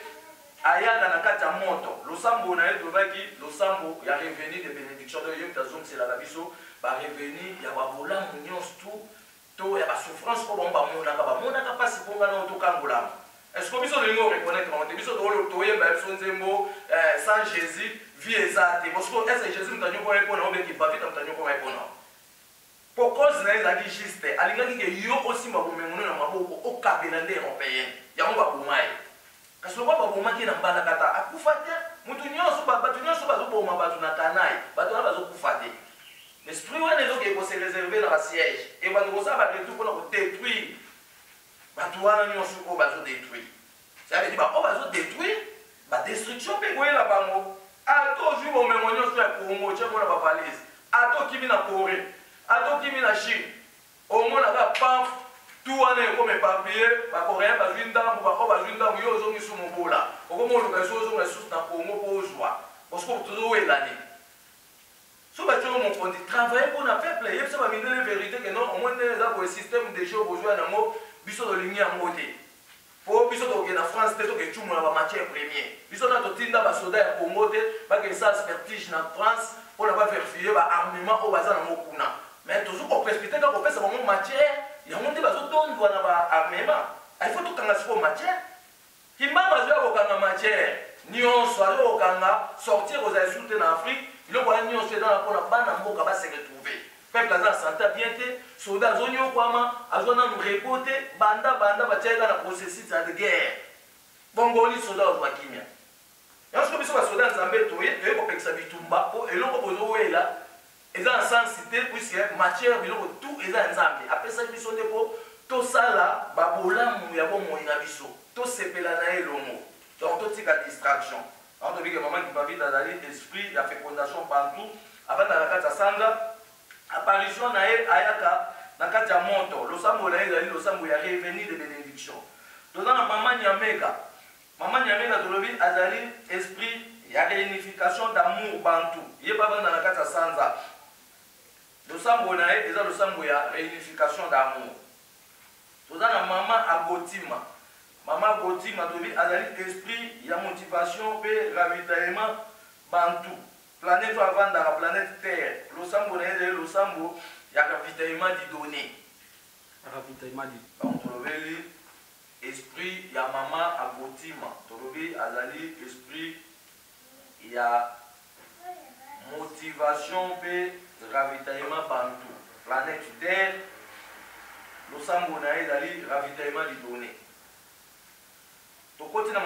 ayaka na kati ya moto losambo na ye tobaki losambo ya revenu de bénédiction de yo tazongiselaka biso barevenu ya babolamu nyonso tu to ya ba souffrance ko ba monaka pasi ponga na otokangola. Est-ce que biso lingo reconnaître on te biso to yemba biso nzembo sans Jésus vie ezate parce que est-ce Jésus mutanyo ko epona obeki ba vita mutanyo ko epona. Pour cause na ezali juste alingaki ke yo osimba bomengono na maboko okabela nde européen ya mo ba bomai. Kasi lo ba bomaki na mbana kata akufa te mutu nyonso batu nyonso bazoboma batu na kanai batu na bazokufa te. L'esprit wana ezoki ekose réservé na basiège et bato kosala baretu mpona kodétruire bato wana nyonso oyo bazodétruire ça veut dire baoyo bazodétruire badestruction mpe koyela bango ata ozwi bomengo nyonso ya kongo tye mona bavalise ata okimi na corée ata okimi na chine omonaka paf tu wana ekoma epapie bacoréen bazwi ndambu baoyo bazwi ndambu yo ozongisi mobola okomoluka esi ozonga lisusu na kongo mpo ozwa parceke tozowelani. Si vous avez travaillé pour le peuple, il y a une vérité que non, au moins, il y a système de jeux besoin d'un mot, biso de ligne à monter. Pour biso de la France, c'est que tout le monde a matière première. Biso de tinda ba soda pour monter, pas que ça se vertige en France pour ne pas vérifier l'armement au bazar dans mokuna. Mais toujours au précipité quand on fait ça vraiment matière, il y a monté baso don doit na armement. Il faut tout quand la matière. Kimba bazia au kanga matière. Nyon soit au kanga sortir aux insultes en Afrique. Le voyant nyonso dans la pona bana mboka ba se retrouver peuple aza santé bien te soldat zonyo kwama azona nous reporter banda ba tchela na processus de guerre bongoli soldat wa kimia yanso biso ba soldat nzambe toye ko pekisa bitumba po eloko bozo wela eza en sensité puisque matière biloko tout eza nzambe apesa biso ndeko to sala ba bolamu ya bomo ina biso to sepela na elongo donc to tika distraction. On a vu que maman qui va vite dans l'esprit, la fécondation partout. Avant dans la carte sanga, apparition na ayaka na carte ya monto. Le sambo na ezali le sambo ya revenu de bénédiction. Donc dans maman Nyamega de levi azali esprit ya réunification d'amour bantu. Yé pas dans la carte sanza. Le sambo na ezali le sambo ya réunification d'amour. Donc dans maman Agotima. Maman Goti Madovi a l'esprit, il y a motivation et ravitaillement bantu. Planète avant dans la planète Terre. Le sambo, il y a ravitaillement des données. Ravitaillement des données. Donc, esprit, il y a maman à Gotima. Tu a l'esprit, il y a motivation et ravitaillement bantu. Planète Terre. Le sambo, il y a ravitaillement des données. Côté la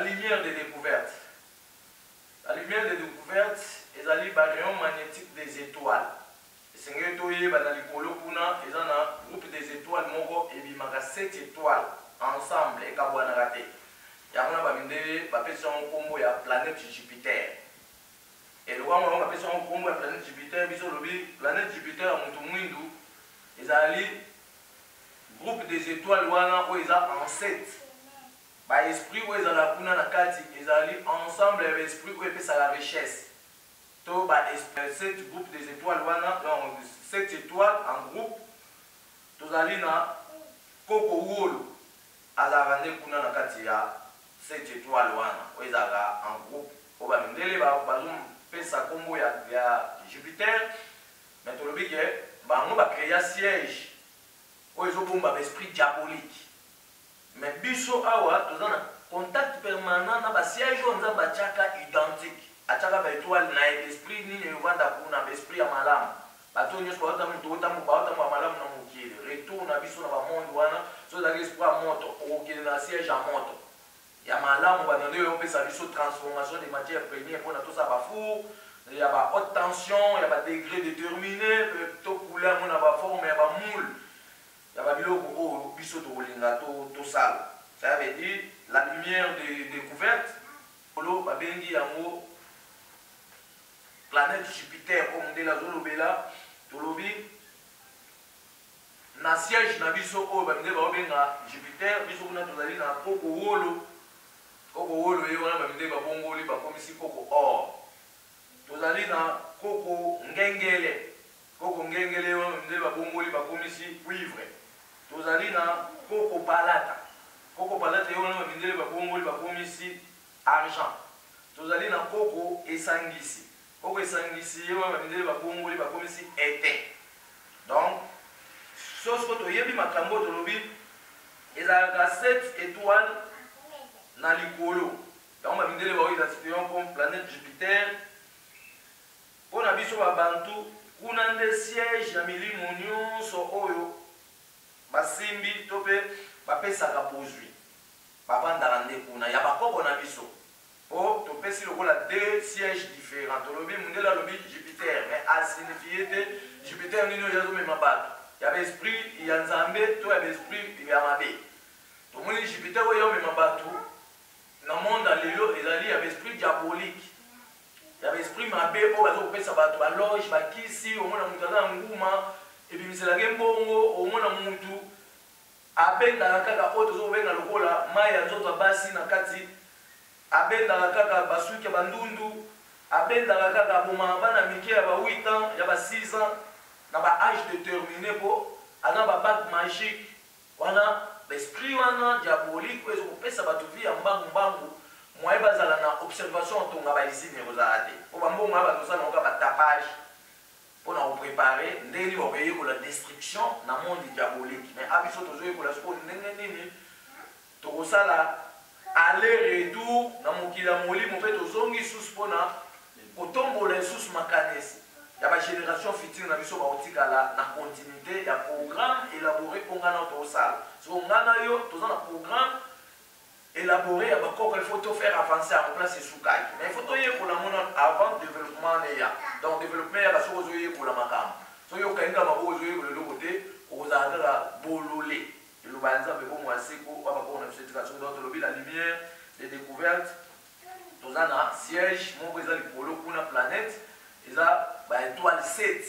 lumière des découvertes. La lumière des découvertes est les rayons magnétiques des étoiles. C'est un groupe des étoiles et 7 étoiles ensemble. Et il y a la planète Jupiter. Et le planète Jupiter, planète Jupiter groupe des étoiles en 7. Bah, esprit où ils ont la puna na kati, ils allaient ensemble avec esprit où ils pèsent la richesse. Donc, bah, 7 groupes des étoiles, 7 étoiles en groupe, tous allés na Koko Wolo. À la rande puna na kati, il y a 7 étoiles, où ils allaient en groupe. Au bas, ils pèsent sa combo, il y a Jupiter. Mais tout le but est, bah, on va créer un siège où ils ont un esprit diabolique. Mais biso awa toza na contact permanent na ba siège onza ba chaka identique achaka ba étoile na esprit ni evanda kuna esprit ya malamu bato nyos ba ota mutu ota mu ba ota malamu na mukile retour na biso na ba monde wana so za esprit moto okile na siège à moto ya malamu ba ndio yo pesa biso transformation des matières premières pour na to sa ba four il y a ba haute tension il y a ba degré déterminé to couleur na ba forme ya ba moule. Il y a ça veut dire la lumière de découverte. Planète Jupiter, comme on dit la zone bella, na siège na biso o ba Jupiter, biso kuna tozali na Koko Wolo. Koko Wolo ye wana ba ba bongoli ba komisi Koko or. Tozali na Koko Ngengele. Koko Ngengele wana ba bongoli ba komisi cuivre. Tozali na Koko Palata. Koko Palata yo na mindele ba bongoli ba komisi argent. Tozali na Koko Esangisi. Koko Esangisi yo na mindele ba bongoli ba komisi été. Donc nyonso toyebi makambo tolobi ezalaka 7 étoiles na likolo yango babindele baoidentité comme planète Jupiter mpona biso babantu kuna nde siège ya milimo nyonso oyo basimbi to mpe bapesaka bozwi bavandaka nde kuna ya bakoko na biso mpo topesi lokola 2 sièges différents tolobi mondele alobi Jupiter mais asignifie te Jupiter nini oyo azomema bato ya baesprit ya nzambe to ya baesprit ya mabe tomoni Jupiter oyo omema bato na monde lelo ezali ya baesprit diabolique ya baesprit mabe oyo bazokopesa bato baloge bakisi omona moto aza na nguma ebimiselaka mbongo omona mutu abendaka kaka oyo tozokobenga lokola mai ya nzoto basi na kati abendaka kaka basuki ya bandundu abendaka kaka boma bana mike ya ba 8 ans ya ba 6 ans na ba âge déterminé po ana ba bague magique wana l'esprit wana diabolique oyo ezokopesa bato vi ya mbangu moye bazala na observation otonga baizine kozala te po bambongo ya bazosala oka batapage mpona koprépare ndeni bakoyekola destruction na monde diabolique mais abiso tozoyekola sikoyo ndenge nini tokosala aller retour na mokili ya molimo mpe tozongi susu mpona kotombola lisusu makanisi ya bagénération future na biso bakotikala na continuité ya programme élaboré mpo ngana oyo tokosala siko ngana yo toza na programme élaboré ya bakoko il faut to faire avancer en place esukaki mais il faut toyekola mona avant développement neya donc développement yaka soki ozoyekola makambo soki okalinga maboko ozoyekola eloko te okozala kaka bolole eloba ya nzambe bomo ya seko oya bakoko na biso etika soki donc tolobi la lumière de découverte toza na siège moko eza likolo kuna planète eza baétoile 7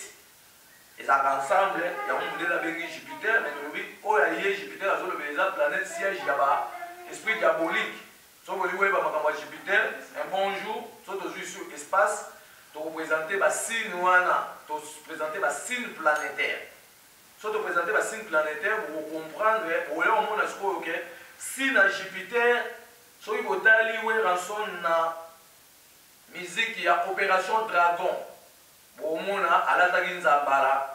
ezalaka ensemble yango mondele abengi Jupiter mais tolobi oyo aye Jupiter azolobela eza planète siège ya ba esprit diabolique soki olingi oyeba makambo ya Jupiter un bon jour soki tozwi sur espace tokoprésente basigne wana toprésente basigne planétaire soki toprésente basigne planétaire bokocomprendre oyo omona sikoyo ke signe ya Jupiter soki botali we ranson na musique ya Opération Dragon bomona alataki nzambala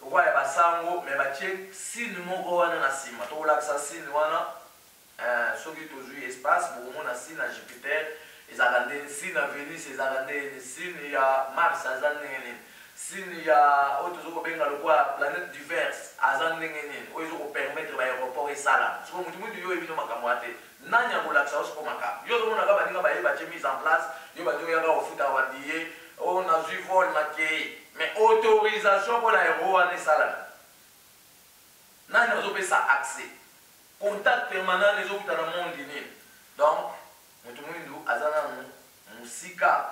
lokwa ya basango me batie signe moko wana na nsima tokolakisa signe wana soki tozwi espace bokomona signe ya Jupiter ezalaka ndenge signe ya Vénus ezalaka ndenge signe ya Mars aza ndenge nini signe ya oyo tozokobenga lokwa planète diverse aza ndenge nini oyo ezokopermettre baéroport esala siko mutu yo oyebino makambo ya te nani akolakisa osiko makambo yo ozomonaka baninga bayeba tie mise en place yo bazoyaka kofutaka babiye oyo nazwi vol makei mais autorisation mpona aéro wana esalaka nani azopesa accès contact permanent ezokuta na monde nini donc moto mwindu aza nanu mosika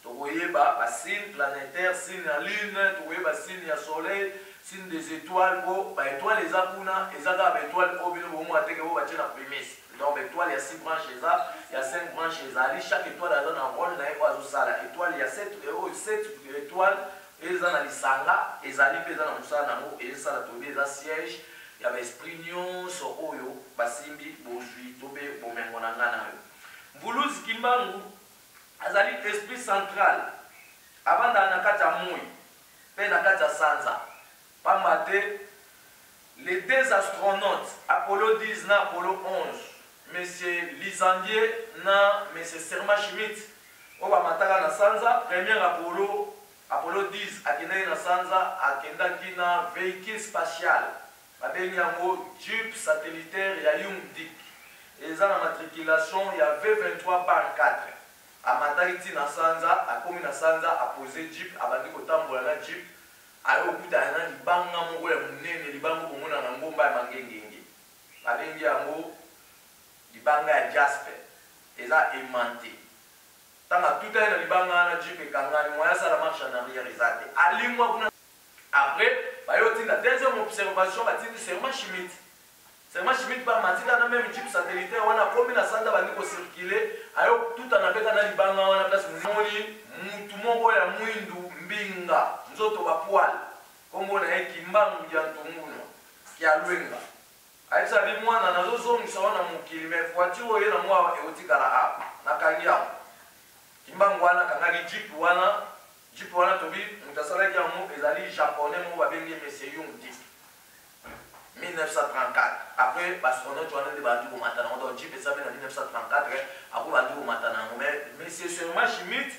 tokoyeba basigne planétaire signe ya lune tokoyeba signe ya soleil signe des étoiles po baétoile eza kuna eza kaka baétoile oyo bino bomona teke bo batie na prémisse donc baétoile ya 6 branche eza ya 5 branche ezali chaque étoile aza na rôle na ye oyo azosala étoile ya 7 étoile eza na lisanga ezali mpe eza na mosala nango ezosala toyebi eza siège ya baesprit nyonso oyo basimbi bozwi to mpe bomengo na nga na yo mbuluzi kimbangu azali esprit central avandaka na kati ya moi mpe na kati ya sanza pamba te les deux astronautes Apollo 10 na Apollo 11 monsieur Lisandier na monsieur Serma Schmidt oyo bamataka na sanza premier Apollo 10 akendaki na sanza akendaki na véhicule spatial babengi yango tube satellitaire ya Young-Dik eza na matriculation ya V23 par 4 amataki ti na sanza akomi na sanza apose jeep abandi kotambola na jeep ayo okutana na libanga moko ya monene libanga bomona na ngomba ya mangengenge babengi yango libanga ya Jasper eza aimanté tanga tuta na libanga na jeep ekangani moya sala marche en arrière eza te alimwa kuna après bayo tinda deuxième observation batindi Serma Schmidt Serma Schmidt ba matinda na même jeep satellitaire wana komi na sanda bandi ko circuler ayo tuta na beta na libanga wana place moni mutu moko ya mwindu mbinga nzoto bapoil kombo na ekimbangu ya ntunguno ya lwenga aisa bi mwana nazozongisa wana mokili me voiture oyo na mwa eotikala apa nakangia kimbangu wana kangaki jeep wana tobi mutasalaki yango ezali japonais mo babengi monsieur Young-Dik 1934. Après, l'astronaute, tu as dit que maintenant, on doit dire que ça en 1934, après, on va dire que mais c'est seulement Schmitt,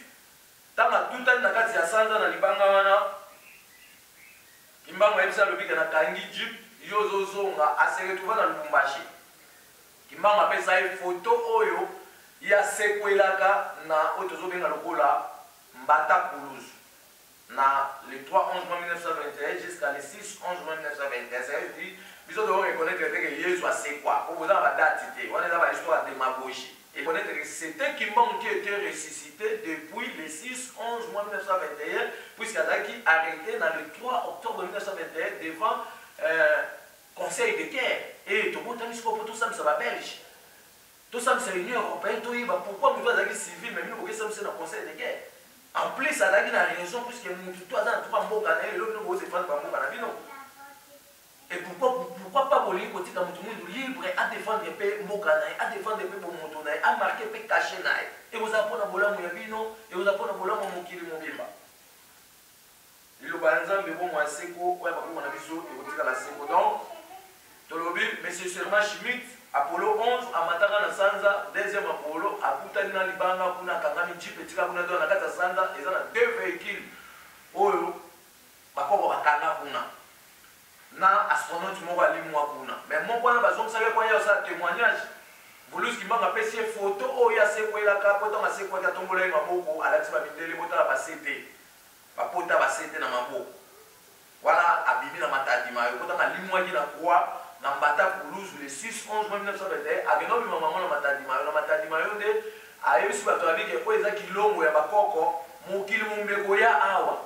tant que tout le temps, il y a 100 ans dans Libanga, Kimbanga ebisa lobi kana kangi jeep yozo zonga ase retrouver na Lubumbashi. Kimbanga pesa e photo oyo ya sekwelaka na otozo benga lokola Mbata Koulouz. Na le 3/11/1921 jusqu'à le 6/11/1921. Ça veut dire biso devons reconnaître que Yesu a c'est quoi. Pour vous avoir la date, on est dans l'histoire de démagogie. Et connaître que c'était Kimbang qui était ressuscité depuis le 6/11/1921, puisqu'Azaki a arrêté dans le 3 octobre 1921 devant Conseil de guerre. Et tout le monde a dit que tout ça, ça va belge. Tout ça, c'est l'Union européenne. Pourquoi nous devons être civils, mais nous devons être dans le Conseil de guerre. En plus, ça a raison, puisque nous devons être trois mots canadiens, et l'autre nous devons défendre par mots canadiens. Et pourquoi pas voler côté dans tout le monde libre à défendre les pays Mokanaï, à défendre les pays Motonaï, à marquer les pays Kachenaï. Et vous apprenez à voler mon yabino, et vous apprenez à voler mon kili mon bimba. Le banzan, mais bon, moi, c'est quoi, ouais, on a vu ça, et vous dites à la séco. Donc, Tolobi, M. Sherman Schmitt, Apollo 11, à Matara Sanza, deuxième Apollo, à Koutanina Libanga, Kuna Kangami Jeep, et Tika Kuna Dona Kata Sanza, et ça a deux véhicules. Oyo, Bakoko Bakanga Kuna. Na astronaute moko alimwa kuna mais mon point bazong savait quoi ya ça témoignage volus ki mbanga pesi photo oyo ya sekwela ka poto ma sekwela tombola maboko alati ba mindele bota ba CD ba pota ba CD na maboko voilà abibi na matadi mayo poto ma limwa ki na kwa na Mbata Koulouz le 6/11/1921 agenobi maman na matadi mayo nde ayebisi bato abike ko eza kilongo ya bakoko mokili mumbeko ya awa.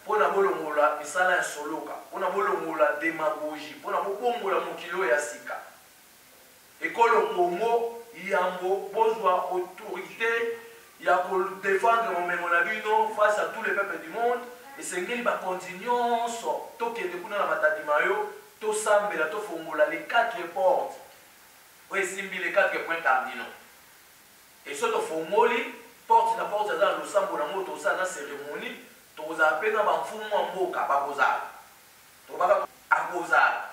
Pour na bolongola misala ya soloka, pour na bolongola démagogie, pour na bolongola mokilo ya sika. Ekolo Congo yambo bozwa autorité ya ko défendre mon abino face à tous les peuples du monde et sengeli ba continuons to kende kuna na matadi mayo to sambela to fongola les 4 portes. O esimbi les 4 points cardinaux. Et so to fongoli porte na porte za lo sambo na moto sa na cérémonie. Vous avez un mfumo wa mboka bakozala tobaka akozala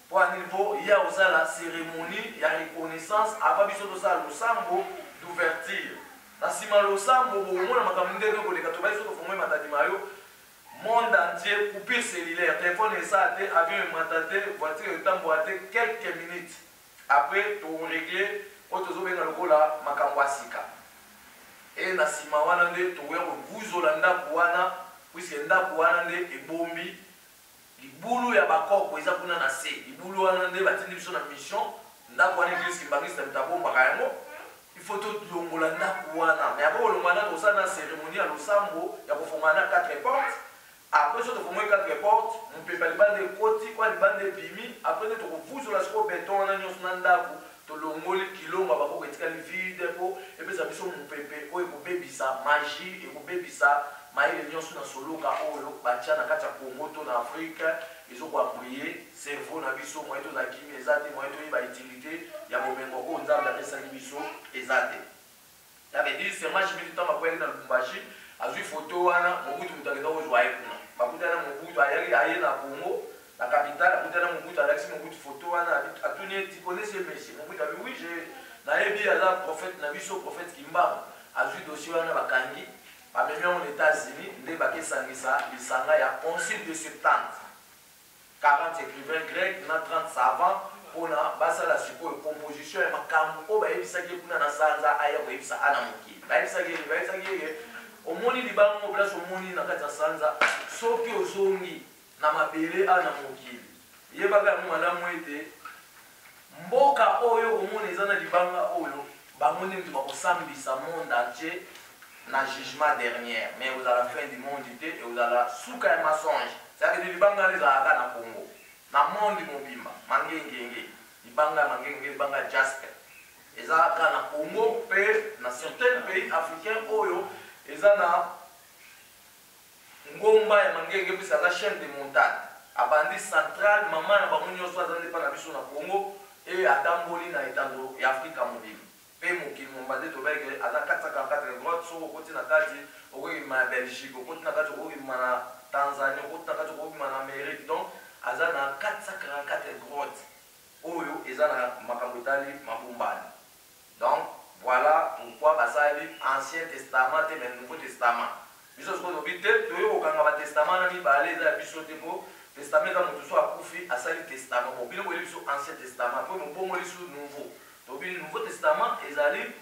pour un niveau il y a aussi la cérémonie il y a reconnaissance avant biso to ça le sambo d'ouverture na sima le sambo bomona makambo ndenge ko leka to ba biso to fomwe matadi mayo monde entier coupure cellulaire téléphone et ça avion matate voiture tambo ate quelques minutes après to régler otozo benga lokola makambo asika. Et na sima wana nde towe kovuzola ndako wana puisque ndako wana nde ebombi libulu ya bakoko eza kuna na se libulu wana nde batindi biso na mission ndako wana eglise kimbangisi na mitabombaka yango il faut tolongola ndako wana mais abo olongwana tosala na cérémonie ya losambo ya kofongana na 4 portes après so tofongoyi 4 portes mopepa libanda ekoti kwa libanda ebimi après nde tokovuzola siko beton wana nyonso na ndako tolongoli kilongo bakoko etikali vide po epesa biso mopepe oyo ekobebisa magie ekobebisa mayele nyonso na soloka oyo batia na kati ya Congo to na Afrique ezokoapuye cerveau na biso moye tozala kimi eza te moye toyeba utilité ya bomengo oyo nzambe apesaki biso eza te. Ça veut dire seulement Schmitt ntango akweyaki na Lubumbashi azwi foto wana mobutu moto akenda kozwa ye kuna bakutana mobutu ayaki aye na Congo la capitale akutana mobutu alakisi mobutu foto wana atuni eti connaissez monsieur mobutu abi oui je nayebi aza prophète na biso prophète Kimbanga azwi dossier wana bakangi bamemi aux États-Unis nde bakesangisa lisanga ya concile de 70 40 écrivains grecs na 30 savants mpona basala sikoyo composition ya makambo oyo bayebisaki kuna na sanza aya koyebisa ana mokili bayebisaki ye omoni libango place omoni na kati ya sanza soki ozongi na mabele ana mokili yebaka yango malamu ete mboka oyo omoni eza na libanga oyo bango nde bakosambisa monde entier na jugement dernier mais vous à la fin du monde et vous à la souka ya mensonge c'est-à-dire libanga ezalaka na Congo na monde mobimba mangengenge libanga mangenge libanga jasper ezalaka na Congo pe na certains pays africains oyo eza na ngomba ya mangenge bisa la chaîne de montagne abandi central mama na bango nyonso azali pa na biso na Congo et atamboli na etando ya Afrika mobimba pe mokili mombade tobeke aza 444 grotte soko koti na kati okokima na Belgique okoti na kati okokima na Tanzanie okoti na kati okokima na Amérique donc aza na 444 grottes oyo eza na makambo etali mabumbani. Donc voilà pourquoi basali Ancien Testament et le Nouveau Testament. Biso siko lobi te toyo kokanga ba testament na mibale eza biso te po testament eza moto so akufi asali testament. Bon bino koyebi biso Ancien Testament po mobongo lisu Nouveau. Tobi Nouveau Testament ezali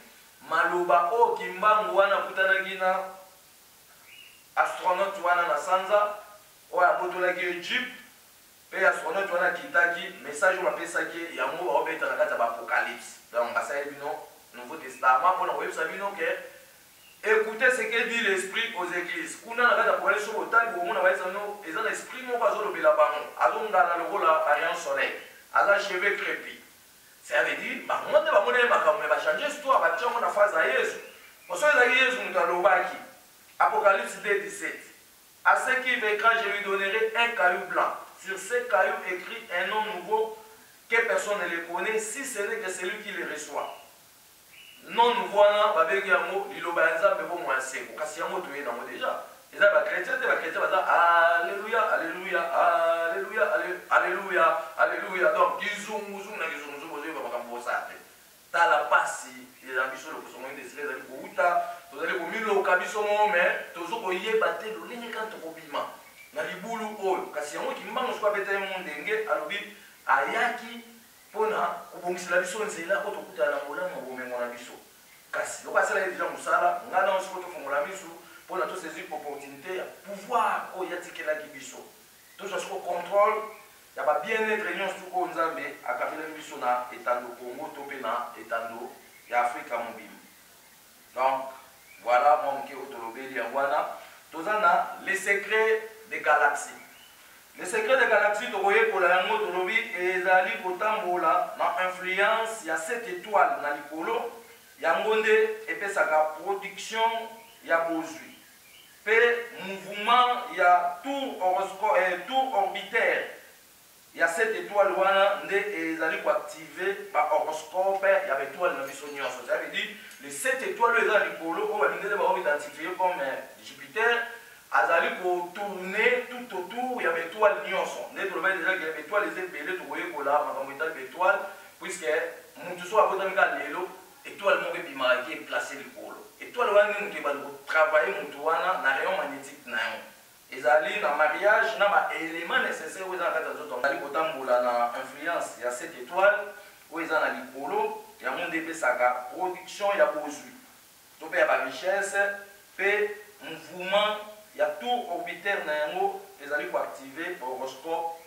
maloba o kimbangu wana kutanaki na astronaute wana na sanza oyo abotolaki Egypte pe astronaute wana kitaki message oyo bapesaki yango baobeta na kati ya baapocalypse. Donc basali bino Nouveau Testament pour nous savoir que écoutez ce que dit l'esprit aux églises. Kuna na kata pour sur autant pour mon avoir ça non ils ont l'esprit mon pas sur le bilabano. Azonga na le rôle à rien soleil. Aza cheveux crépus. Ça veut dire bah moi de ba mon ma comme va changer histoire ba tchongo na phase à Jésus. Pour ça les Jésus nous dans l'obaki. Apocalypse 2:17. À ceux qui vaincront je lui donnerai un caillou blanc. Sur ce caillou écrit un nom nouveau que personne ne le connaît si ce n'est que celui qui le reçoit. Non nous voilà babeki yango liloba ya nzambe bo mwa seko kasi yango toye nango déjà eza ba chrétien te ba chrétien baza alléluia alléluia alléluia alléluia alléluia donc kizungu na kizungu bozo ba makambo sate tala pasi eza biso le kosomo de sele za kuuta tozali komilo kabiso mo mais tozo koyeba te lolingi kanto kobima na libulu oyo kasi yango kimbango swa beta mo ndenge alobi ayaki pona kubongisela biso nzela ko tokuta na molamo bomengo na biso kasi lokasala deja musala ngana on sikoto fongola biso pona to saisir opportunité ya pouvoir o yatikela ki biso to so ko contrôle ya ba bien-être nyonso ko nzambe akabela biso na etando Congo to pe na etando ya Afrika mobile. Donc voilà mon ke otolobeli ya wana tozana les secrets des galaxies. Le secret des galaxies, tu vois, pour la langue de l'obi, et zali kotambola, na influence, il y a 7 étoiles dans l'icolo, il y a monde, et puis ça a production, il y a bozui. Puis mouvement, il y a tour orbitaire, il y a 7 étoiles, et zali pour activer par horoscope, il y a étoiles dans l'issonion. Ça veut dire, les 7 étoiles dans l'icolo, on va identifier comme Jupiter. Azali pour tourner tout autour, il y a des étoiles nyonso. Nous avons déjà qu'il y a des étoiles, les épées, tu vois, il y a des étoiles, puisque nous sommes à côté de l'élo, étoile qui est placée le colo. Étoile, nous avons travaillé, nous avons un rayon magnétique. Et Azali, dans le mariage, nous avons un élément nécessaire où ils ont influence. Il y a 7 étoiles, où ils ont un colo, il y a un DP saga, production, il y a besoin. Tu peux avoir richesse, paix, mouvement. Il y a tout orbitaire na yango ezali ko activer horoscope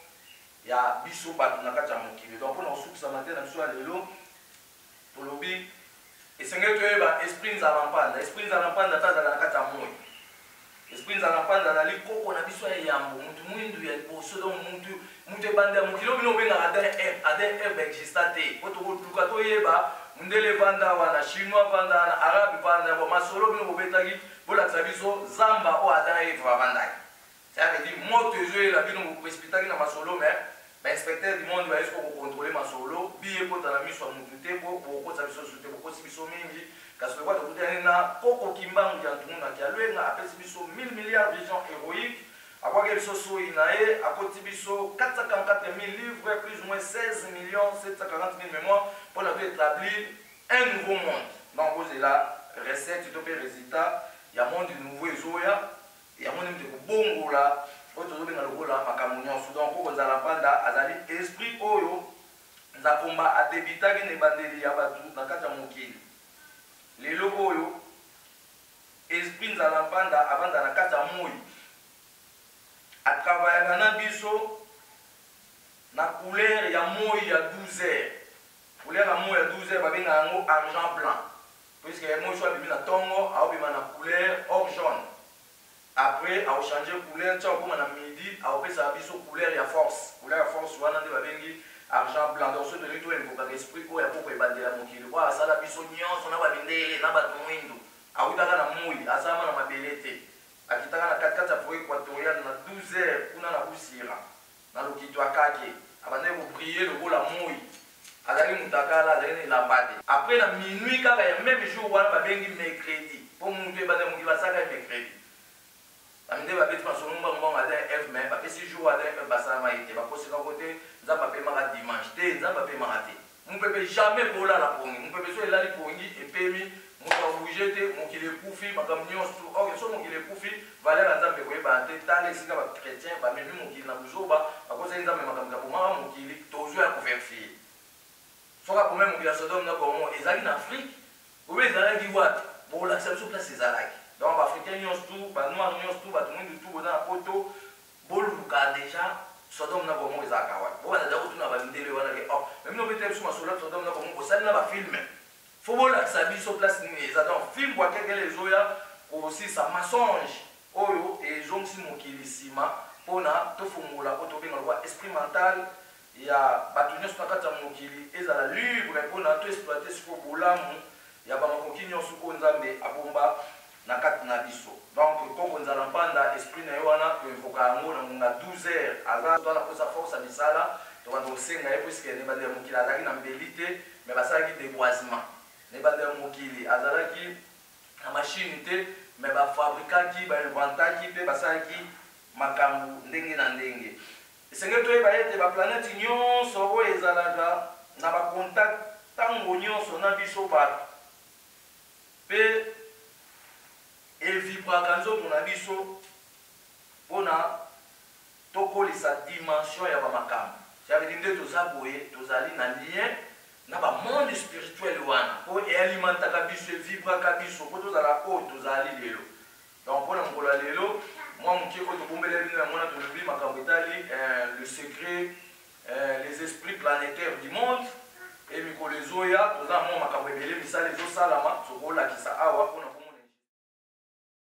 ya biso bato na kati ya mokili. Donc pour nous ça matin na biso ya lelo tolobi esengeli toyeba esprit nzalampanda. Esprit nzalampanda tazala na kati ya moi. Esprit nzalampanda azali koko na biso ya yambo mutu mwindu ya liboso donc mutu ebanda ya mokili obino obenga Adam Eve exista te po toluka toyeba mundele vanda wana chinois vanda na arabe vanda bo masolo bino bobetaki bolakisa biso zamba o Adam Eve vavandaki. Ça veut dire moto ezoye la bino bopesipitaki na masolo mais inspecteur du monde va esko kocontrôler masolo biye kota na miso ya mutu te po bokotisa biso sute bokosi biso mingi kasi lokwa tokutani na koko kimbangu ya ntumuna kialwenga apesi biso 1000 milliards vision héroïque akwaki biso soi na ye akoti biso 444 000 livres plus ou moins 16 740 000 mémoires pour établir un nouveau monde. Donc vous la recette to pe résultat ya monde nouveau ezoya ya monde de bongola otozobenga lokola makambo nyonso donc koko nzalampanda azali esprit oyo nzakomba adebitaki na ebandeli ya bato na kati ya mokili lelo oyo esprit nzalampanda avanda na kati ya moi atravaillaka na biso na couleur ya moi ya 12 heures. Couleur ya moi ya 12 heures babenga yango argent blanc puisque moi so abimi na tongo aobima na couleur or jaune. Après a changé couleur tia okoma na midi aopesa biso couleur ya force wana nde babengi argent blanc. Donc so tolingi toinvoka esprit oyo ya poko ebandela mokili oyo asala biso nyonso na babindele na bato mwindu awutaka na moi asalama na mabele te akitaka na katikati ya forêt équatoriale na 12 heures kuna na busira na lokito akake abandaki koprier lokola moi azali mutakala azali elamba te. Après na minuit kaka ya même jour wana babengi mercredi po mutu ebandaki mokili basaka ye mercredi Aminde ba beti masomo mbongo ada F mais ba pesi jour ada basa maite ba kosika côté nzamba pe maka dimanche te nzamba pe maka te mon pepe jamais bola la pongi mon pepe so elali pongi epemi mon bouger te mon kile kufi makam nyonso ok so mon kile kufi valeur nzambe ko eba te tale sika ba chrétien ba memi mon kile na buzoba akosa nzambe makam ka poma mon kile tozo ya convertir soka pour même mon kile Sodome na Gomorrhe ezali na Afrique ou ezalaki wat bola ça sur place ezalaki. Donc, les Africains, les Noirs, tout le monde tout dans la photo, boluka déjà, Sodome n'a pas mon Zakawa. Bon, on a déjà retourné à la vidéo, même nous mettons sur ma sola, Sodome n'a pas mon ça n'a pas filmé. Faut voir que ça vit sur place, les adultes filment, quoi que les oya, aussi ça mensonge, oyo, et j'aime si mon kilisima, on a tout fait la photo, bien le esprit mental, il y a bâtonnier sur la carte mon kili, et à la libre, on a tout exploité ce qu'on voulait, il y a pas mon kinyo sur Konzambe, à Bomba. Na kati na biso donc koko nzala mpanda esprit na yo wana toevoka yango na 12 heures aza to anakosa force ya misala tokanda kosenga ye puiske nebanda ya mokili azalaki na mbeli te me basalaki déboisement nebanda ya mokili azalaki na mashine te me bafabrikaki bainventaki mpe basalaki makambo ndenge na ndenge esenge toyeba ete baplanete nyonso oyo ezalaka na bacontact ntango nyonso na biso bato mpe evibraka nzoto na biso mpona tokolisa dimension ya bamakambo cavedi nde toza boye tozali na lien na bamonde spirituel wana mpo ealimentaka biso evibraka biso mpo tozala oyo tozali lelo donc mpona mokolo ya lelo mwa moke oyo tobombeli bino yango na tolobi makambo etali le secret les esprits planétaires du monde e mikolo ezoya toza mwa makambo ebele misala ezosalama tokolakisa awa mpona